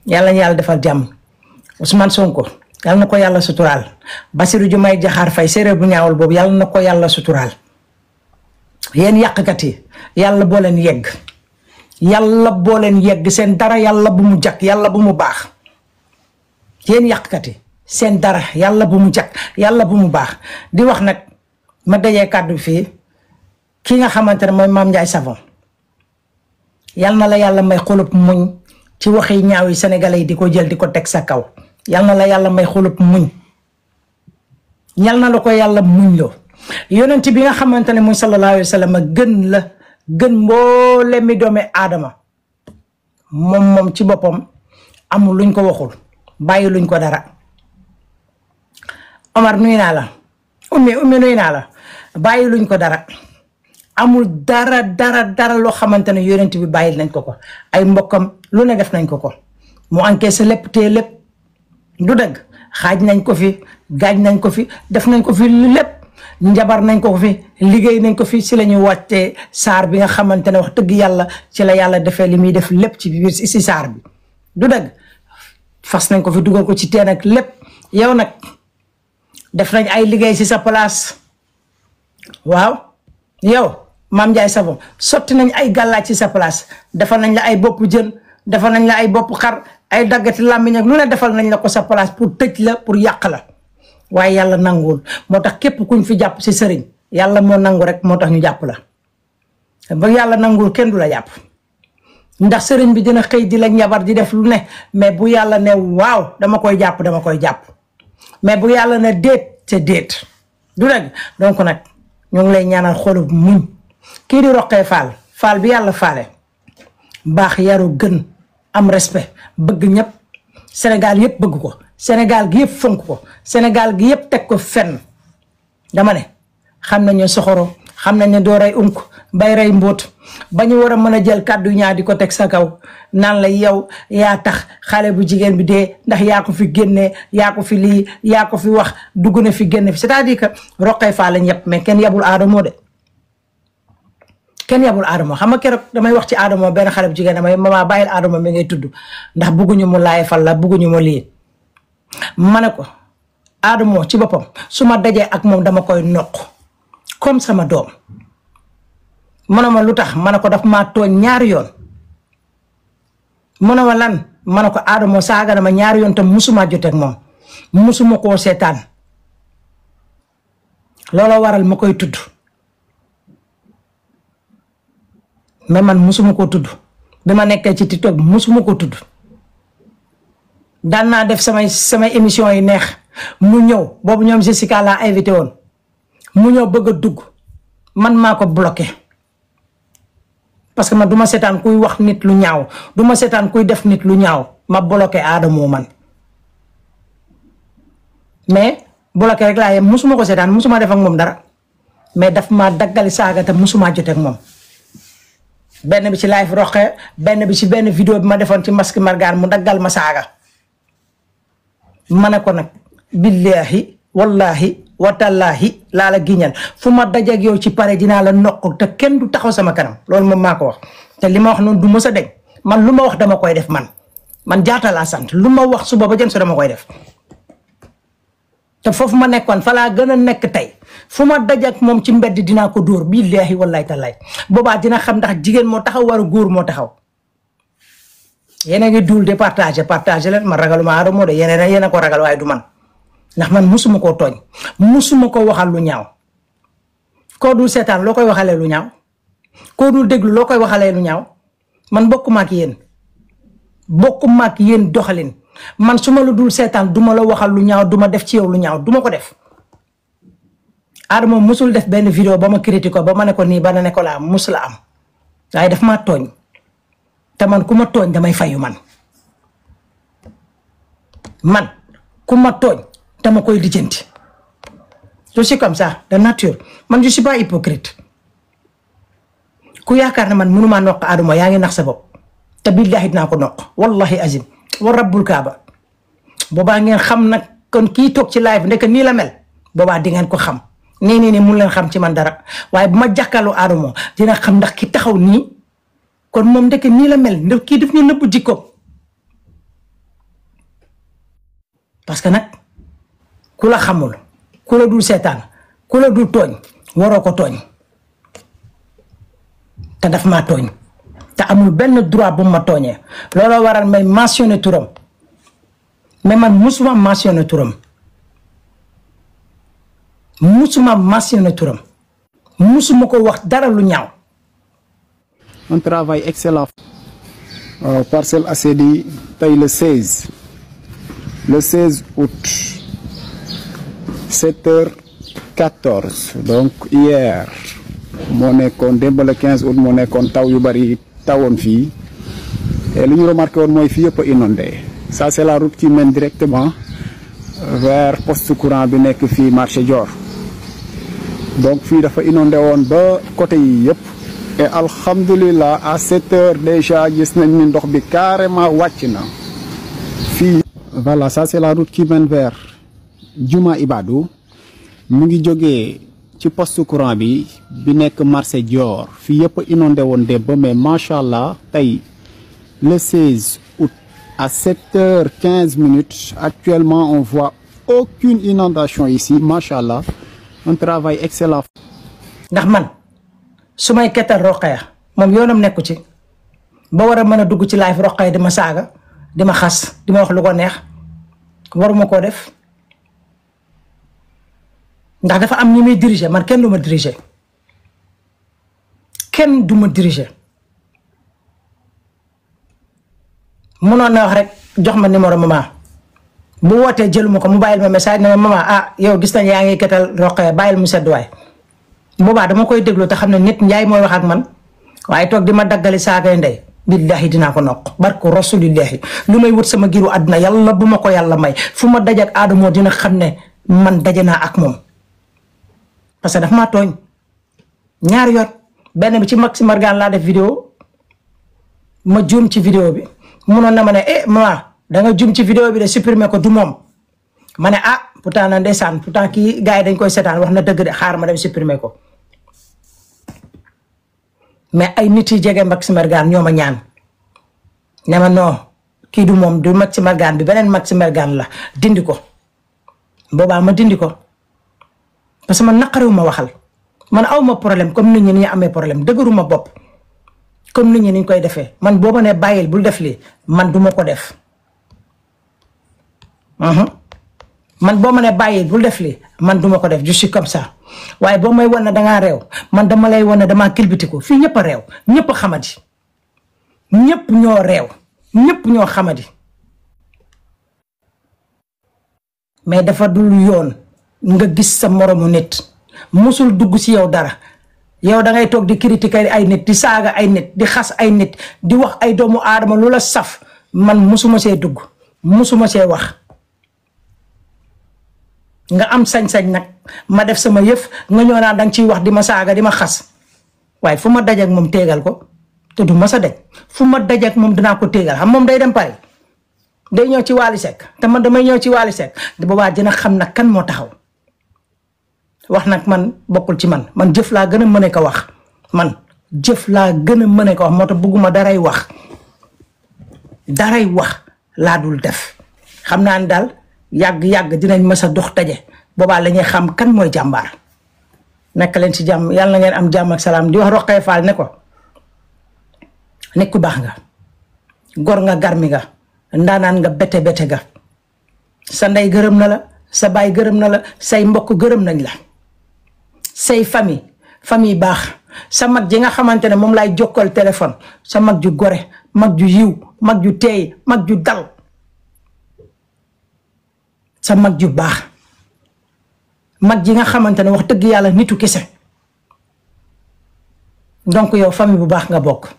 yàlla ñu yàlla defal jàmm Ousmane Sonko yàlla na ko yàlla suturaal Bassirou Diomaye Diakhar Faye séeréer bu ñaawul boobu yàlla na ko yàlla suturaal yéen yàqkat yi yàlla boo leen yegg seen dara yàlla bu mu jakk yàlla bu mu baax yéen yàqkat yi seen dara yàlla bu mu jag yàlla bu mu baax di wax nag ma dajee kàddu fii ki nga xamante ne mooy Mame Ndiaye Savon yal na la yàlla may xolub muñ ci waxi ñaaw yi sénégalais yi di ko jël di ko teg sa kaw yal na la yàlla may xolub muñ yal na la ko yàlla muñ loo yonent bi nga xamante ne muy sallallahu alayhi wa sallam gën mboole mi doomi aadama moom ci boppam amul luñ ko waxul bàyyi luñ ko dara Omar nuy naa la ummi nuy naa la bàyyi luñ ko dara amul dara loo xamante ne yonent bi bàyyi nañ ko ay mbokkam lu ne def nañ ko mu encaissé lépp te lépp du dëgg xaaj nañ ko fi gaaj nañ ko fi def nañ ko fi lépp njabar nañ ko fi liggéey nañ ko fi si la ñuy wàccee saar bi nga xamante ne wax dëgg yàlla ci la yàlla defee li muy def lépp ci biir si saar bi du dëgg fas nañ ko fi dugal ko ci teen ak lépp yow nag def nañ ay liggéey si sa place waaw yow Mame Ndiaye Savon sotti nañ ay gàllaaj ci sa place defal nañ la ay bopp jën defal nañ la ay bopp xar ay daggati làmmiñ ak lu ne defal nañ la ko sa place pour tëj la pour yàq la waaye yàlla nanguwul moo tax képp kuñ fi jàpp si sëriñ yàlla moo nangu rek moo tax ñu jàpp la ba yàlla nanguwul kenn du la jàpp ndax sëriñ bi dina xëy di la njabar di def lu ne mais bu yàlla ne waaw dama koy jàpp mais bu yàlla ne déet te déet du dëgg donc nag ñu ngi lay ñaanal xolub muñ kii di Roqee Fall bi yàlla faale baax yaru gën am respect bëgg ñëpp Sénégal yëpp bëgg ko Sénégal gi yëpp fonk ko Sénégal gi yëpp teg ko fenn dama ne xam nañ ne soxoro xam nañ ne doo rey unk bay rey mbóot ba ñu war a mën a jël kàddu ñaar di ko teg sa kaw naan la yow yaa tax xale bu jigéen bi dee ndax yaa ko fi génnee yaa ko fi lii yaa ko fi wax dugg na fi génne fi c'est-à-dire que Roqee Fall lañ yëpp mais kenn yabul Adamo de kenn yabul Adamo xam nga keroog damay wax ci Adamo benn xale bu jigéen damay mama bàyyil Adamo mi ngay tudd ndax bugguñu mu laay fal la bugguñu mu lii ma ne ko Adamo ci boppam su ma dajee ak moom dama koy noq comme sama doom mu ne ma lu tax ma ne ko daf maa tooñ ñaari yoon mu ne ma lan ma ne ko Adamo saaga na ma ñaari yoon tam musuma joteeg moom musuma koo seetaan looloo waral ma koy tudd mais man musuma koo tudd bi ma nekkee ci TikTok musuma koo tudd daan naa def samay émission yi neex mu ñëw boobu ñoom Jessica laa invité woon mu ñëw bëgg a dugg man maa ko bloqué parce que man du ma seetaan kuy wax nit lu ñaaw du ma seetaan kuy def nit lu ñaaw ma bloqué Adamo man mais bloqué rek laa yem musuma ko seetaan musuma def ak moom dara mais daf ma daggali saaga te musuma jotee ak moom benn bi ci live Roqee benn bi ci benn vidéo bi ma defoon ci masque margaan mu daggal ma saaga ma ne ko nag billaahi wallahi watallaahi laa la giñal fu ma dajeeg yow ci pare dinaa la noq te kenn du taxaw sama kanam loolu moom maa ko wax te li ma wax noonu du mës a deñ man lu ma wax dama koy def man Jaata laa sant lu ma wax suba ba jëm so dama koy def te foofu ma nekkoon fa laa gën a nekk tey fu ma dajeeg moom ci mbedd dinaa ko dóor billaahi wallahi tallahi boobaa dina xam ndax jigéen moo taxaw war a góor moo taxaw yéen a ngi duul de partagé leen man ragaluma Adamo de yéen a ko ragal waaye du man ndax man musuma koo tooñ musuma ko waxal lu ñaaw koo dul seetaan loo koy waxalee lu ñaaw koo dul déglu loo koy waxalee lu ñaaw man bokkuma ak yéen doxalin man su ma la dul seetaan duma la waxal lu ñaaw duma def ci yow lu ñaaw duma ko def Adamo musul def benn vidéo ba ma critiqué ko ba ma ne ko nii ba ne ko laa mus la am waaye daf maa tooñ te man ku ma tooñ damay fayu man ku ma tooñ dama koy lijjanti je suis comme ça de nature man je suis pas hypocrite ku yaakaar ne man mënumaa noq Adamo yaa ngi nax sa bopp te billaahi dinaa ko noq wallahi azim wa rabbul kaaba boobaa ngeen xam nag kon kii toog ci live ndeke nii la mel boobaa di ngeen ko xam nii mun leen xam ci man dara waaye bu ma jàkkaarloo Adamo dina xam ndax ki taxaw nii kon moom ndeke nii la mel ndax kii daf ñu nëbb jikkoom parce que nag ku la xamul ku la dul seetaan ku la dul tooñ waroo ko tooñ te daf maa tooñ te amul benn droit bu ma tooñee looloo waral may mentionné turam mais man musuma mentionné turam musuma mentionné turam musuma ko wax dara lu ñaaw. un travail excellent. Parcelles Assainies tey le 16 août 7h14 donc hier moo nekkoon démb le 15 août moo nekkoon taw yu bari tawoon fii et li ñu remarqué woon mooy fii yëpp a inondé ça c'est la route qui mène directement vers poste courant bi nekk fii marché Dior donc fii dafa inondé woon ba côté yi yëpp et alhamdulilah à 7h déjà gis nañ ni ndox bi carrément wàcc na fii. Voilà, ça c'est la route qui mène vers Juma Ibadou mu ngi jógee ci poste courant bi nekk marché Dior fii yëpp inondé woon démb mais macha allah tey le 16 août à 7h15 actuellement on voit aucune inondation ici macha allah un travail excellent. ndax man su may kettal Rokhaya moom yoonam nekku ci ba war a mën a dugg ci live Rokhaya di ma saaga di ma xas di ma wax lu ko neex waruma koo def ndax dafa am ñi muy diriger man kenn du ma diriger kenn du ma diriger mënoon na wax rek jox ma numéro maman bu wootee jëluma ko mu bàyyil ma message ne ma maman ah yow gis nañ yaa ngi kettal Rokhaya bàyyil mu sedd waay boobaa dama koy déglu te xam ne nit njaay mooy wax ak man waaye toog di ma daggali saagay ndey billahi dinaa ko noq barku rasulillahi lu may wut sama giru àdduna yàlla bu ma ko yàlla may fu ma daj ak Adamo dina xam ne man daje naa ak moom parce que daf maa tooñ ñaari yoon benn bi ci Maxi Margan laa def vidéo ma juum ci vidéo bi munoon na ma ne maman da nga juum ci vidéo bi de supprimer ko du moom ma ne pourtant na ndeysaan pourtant kii gars yi dañ koy seetaan wax na dëgg de xaar ma dem supprimer ko mais ay nit yi jege Maxi Margan ñoo ma ñaan ne ma non kii du moom du Maxi Margan bi beneen Maxi Margan la dindi ko boobaa ma dindi ko parce que man naqariwuma waxal man awma problème comme nit ñi ni ñu amee problème dëgëruma bopp comme nit ñi ni ñu koy defee man boo ma ne bàyyil bul def lii man duma ko def man boo ma ne bàyyil bul def lii man duma ko def je suis comme ça waaye boo may wan ne dangaa réew man dama lay wan ne damaa kilbitiku fii ñëpp a réew ñëpp a xamadi ñëpp ñoo réew ñëpp ñoo xamadi mais dafa dul yoon nga gis sa moromu nit musul dugg ci yow dara yow da ngay toog di critiquer ay nit di saaga ay nit di xas ay nit di wax ay doomu aadama lu la saf man musuma see dugg musuma see wax nga am sañ-sañ nag ma def sama yëf nga ñëw naa danga ciy wax di ma saaga di ma xas waaye fu ma dajak moom téegal ko te du ma sa daj fu ma dajak moom dinaa ko téegal xam moom day dem Paris day ñëw ci Wally Seck te man damay ñëw ci Wally Seck boobaa dina xam nag kan moo taxaw wax nag man bokkul ci man jëf laa gën a mën ko wax man jëf laa gën a mën ko wax moo tax bëgguma daray wax laa dul def xam naa ne daal yàgg-yàgg dinañ mës a dox daje boobaa la ñuy xam kan mooy jàmbaar nekk leen ci jàmm yàlla na ngeen am jàmm ak salaam di wax Rokhaya Fall ne ko nit ku baax nga gor nga garmi nga ndaanaan nga bete ga sa ndey gërëm na la sa baay gërëm na la say mbokk gërëm nañ la say famille baax sa mag ji nga xamante ne moom laay jokkal téléphone sa mag ju gore mag ju yiw mag ju teey mag ju dal sa mag ju baax mag ji nga xamante ne wax dëgg yàlla nitu kese donc yow famille bu baax nga bokk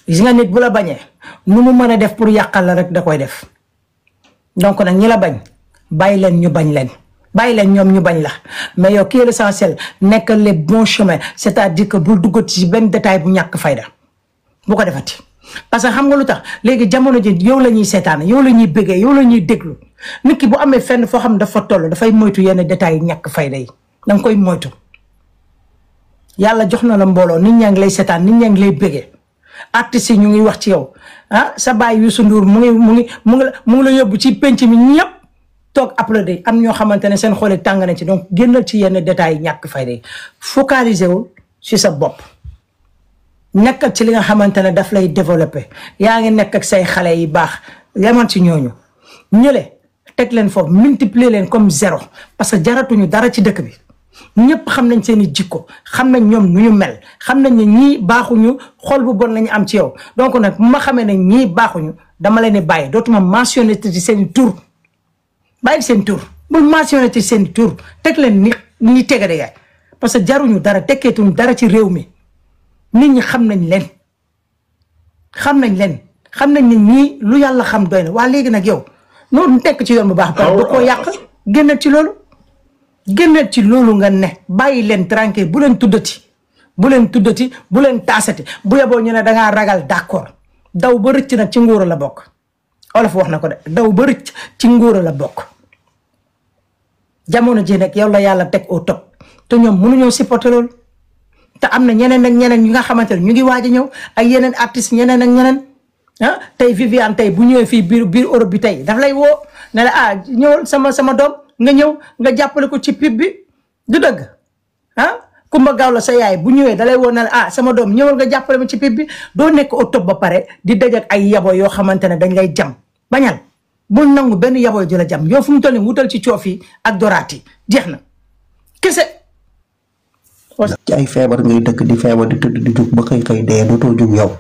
gis nga nit bu la bañee nu mu mën a def pour yàqal la rek da koy def donc nag ñi la bañ bàyyi leen ñu bañ leen bàyyi leen ñoom ñu bañ la mais yow qui est l'essentiel nekkal les bons chemins c'est-à-dire que bul duggati ci benn détail bu ñàkk fayda bu ko defati parce que xam nga lu tax léegi jamono ji yow la ñuy seetaan yow la ñuy bëggee yow la ñuy déglu nit ki bu amee fenn foo xam ne dafa toll dafay moytu yenn détails yi ñàkk fayda yi danga koy moytu yàlla jox na la mbooloo nit ñaa ngi lay seetaan nit ñaa ngi lay bëggee artistes yi ñu ngi wax ci yow sa baay Youssou Ndour mu ngi la yóbbu ci penc mi ñëpp toog applaudir am ñoo xamante ne seen xoole tàng na ci donc génnal ci yenn détails yi ñàkk fayda yi focaliser wul ci sa bopp nekkal ci li nga xamante ne daf lay développer yaa ngi nekk ak say xale yi baax yaman ci ñooñu ñële teg leen foofu multiplier leen comme 0 parce que jaratuñu dara ci dëkk bi ñëpp xam nañ seen i jikko xam nañ ñoom nu ñu mel xam nañ ne ñii baaxuñu xol bu bon lañu am ci yow donc nag bu ma xamee ne ñii baaxuñu dama leen di bàyyi dootuma mentionné ci seen tur bàyyi seen tur bul mentionné ci seen tur teg leen ni ñi tega de yaay parce que jaruñu dara tekkeetuñu dara ci réew mi nit ñi xam nañ leen xam nañ ne ñii lu yàlla xam doy na waa léegi nag yow noonu tekk ci yoon bu baax ba koo yàq génneel ci loolu nga ne bàyyi leen tranquille bu leen tuddati bu leen taasati bu yeboo ñu ne dangaa ragal d'accord daw ba rëcc nag ci nguur la bokk olof wax na ko de daw ba rëcc ci nguur la bokk jamono ji nag yow la yàlla teg au top te ñoom mënuñoo supporter loolu te am na ñeneen ak ñeneen ñi nga xamante ne ñu ngi waaj a ñëw ay yeneen artistes ñeneen ak ñeneen ah tey Viviane tey bu ñëwee fii biir Europe bi tey daf lay woo ne la ñëwal sama doom nga ñëw nga jàppale ko ci pub bi du dëgg Kumba Gawlo sa yaay bu ñëwee dalay woo ne la sama doom ñëwal nga jàppale ma ci pub bi doo nekk au top ba pare di daj ak ay yabo yoo xamante ne dañ lay jam bañal bul nangu benn yabo ji la jam yow fu mu toll nii wutal ci coof yi ak doraat yi jeex na kese. ci ay feebar ngay dëkk di feebar di tëdd di jug ba xëy dee dootoo jug yow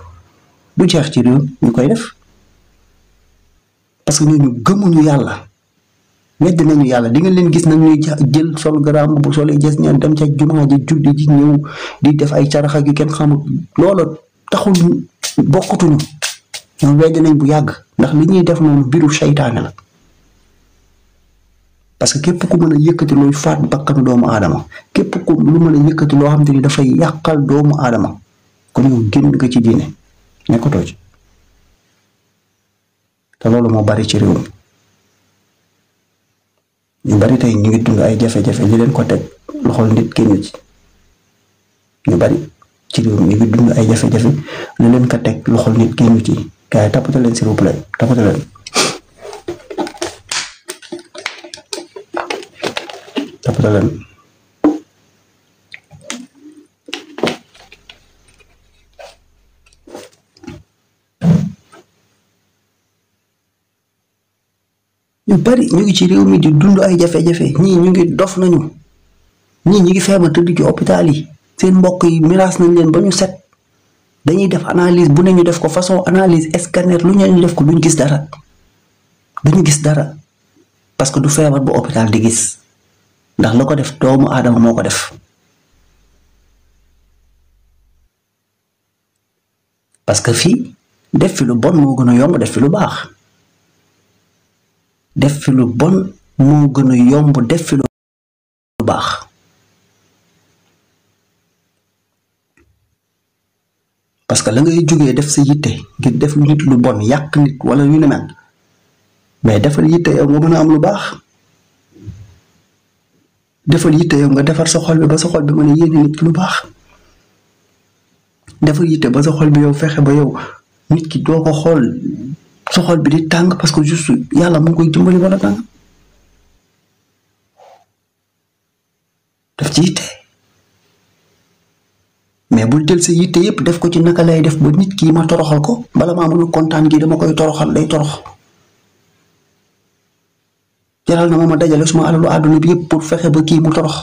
du jeex ci réew ñu koy def parce que ñooñu gëmuñu yàlla wedd nañu yàlla di nga leen gis nag ñuy jël sol garaam bu solee gis ñaan dem ca jumaa ji julli ji ñëw di def ay caraxa gi kenn xamul loolu taxul bokkutuñu ñoom wedd nañ bu yàgg ndax li ñuy def noonu biru seytaane la parce que képp ku mën a yëkkati looy faat bakkanu doomu aadama képp ku lu mën a yëkkati loo xam te ni dafay yàqal doomu aadama kon yow génn nga ci diine nekkatoo ci te loolu moo bari ci réew mi ñu bari tey ñu ngi dund ay jafe-jafe li leen ko teg loxol nit génn ci ñu bari ci réew mi ñu ngi dund ay jafe-jafe li leen ko teg loxol nit génn ci gars yi tappate leen s'il vous plaît tappate leen tappate leen ñu bari ñu ngi ci réew mi di dund ay jafe-jafe ñii ñu ngi dof nañu ñii ñu ngi feebar tëdd ci hôpital yi seen mbokk yi miraas nañ leen ba ñu set dañuy def analyse bu ne ñu def ko façon analyse scanner lu ñu def ko duñ gis dara duñu gis dara parce que du feebar bu hôpital di gis ndax la ko def doomu aadama moo ko def parce que fii def fi lu bon moo gën a yomb def fi lu baax def fi lu bon moo gën a yomb def fi lu baax parce que la ngay jógee def sa yitte ngir def nit lu bon yàq nit wala yu ne mel mais defal yitte yow nga mën a am lu baax defal yitte yow nga defar sa xol bi ba sa xol bi mën a yéene nit lu baax defal yitte ba sa xol bi yow fexe ba yow nit ki doo ko xool sa xol bi di tàng parce que juste yàlla mu ngi koy dimbali wala tàng daf ci yitte mais bul jël sa yitte yépp def ko ci naka lay def ba nit kii ma toroxal ko bala maa mën a kontaan gi dama koy toroxal day torox jaral na ma dajale suma alalu àdduna bi yépp pour fexe ba kii mu torox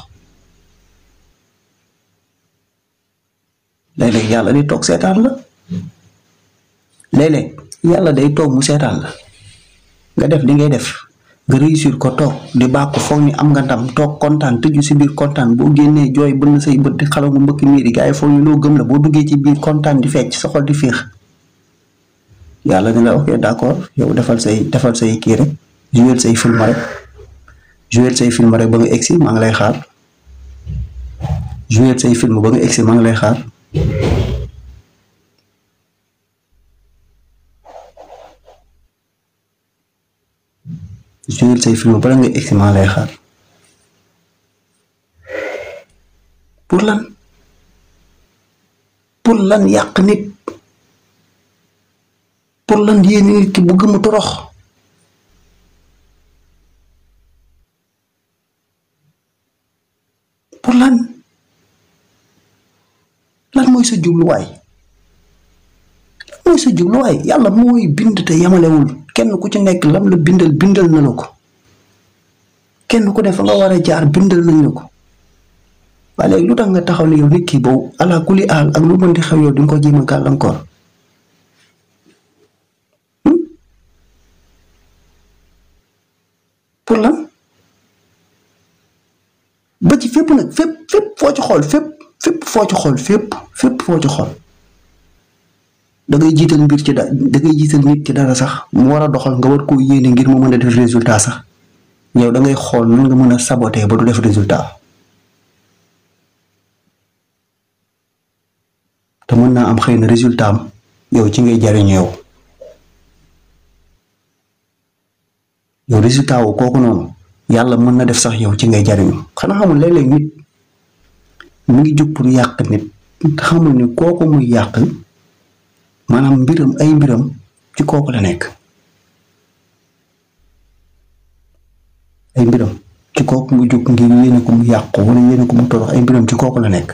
léeg-léeg yàlla day toog seetaan la léeg-léeg yàlla day toog mu seetaan la nga def li ngay def nga réussir ko toog di bàkku foog ni am nga ndam toog kontaan tëju si biir kontaan boo génnee jooy bënn say bët di xalangu mbëkk miiri gars yi foog ni loo gëm la boo duggee ci biir kontaan di fecc sa xol di féex yàlla ni la ok d'accord yow defal say kii rek jouer say film rek ba nga egsi maa ngi lay xaar jouer say film ba nga egsi maa ngi lay xaar jouer say film bala nga egsi maa ngi lay xaar pour lan yàq nit pour lan yéene nit ki bëgg mu torox pour lan mooy sa jubluwaay mooy sa jubluwaay yàlla mooy bind te yamalewul kenn ku ci nekk lam la bindal na la ko kenn ku ne fa nga war a jaar bindal nañ la ko waaye léegi lu tax nga taxaw ne yow nit ki boobu ala kuli aal ak lu mën di xew yow di nga ko jéem a gàllankoor pour lan ba ci fépp nag fépp foo ci xool fépp foo ci xool fépp foo ci xool da ngay jiital mbir ci da ngay jiital nit ci dara sax mu war a doxal nga war koo yéene ngir mu mën a def résultat sax yow da ngay xool nan nga mën a saboter ba du def résultat te mën naa am xëy na résultat am yow ci ngay jariñu yow résultat wu kooku noonu yàlla mën na def sax yow ci ngay jariñu xanaa xamul léeg-léeg nit mu ngi jóg pour yàq nit te xamul ni kooku muy yàq maanaam ay mbiram ci kooku la nekk ay mbiram ci kooku mu jóg ngir yéene ko mu yàqu wala yéene ko mu torox ay mbiram ci kooku la nekk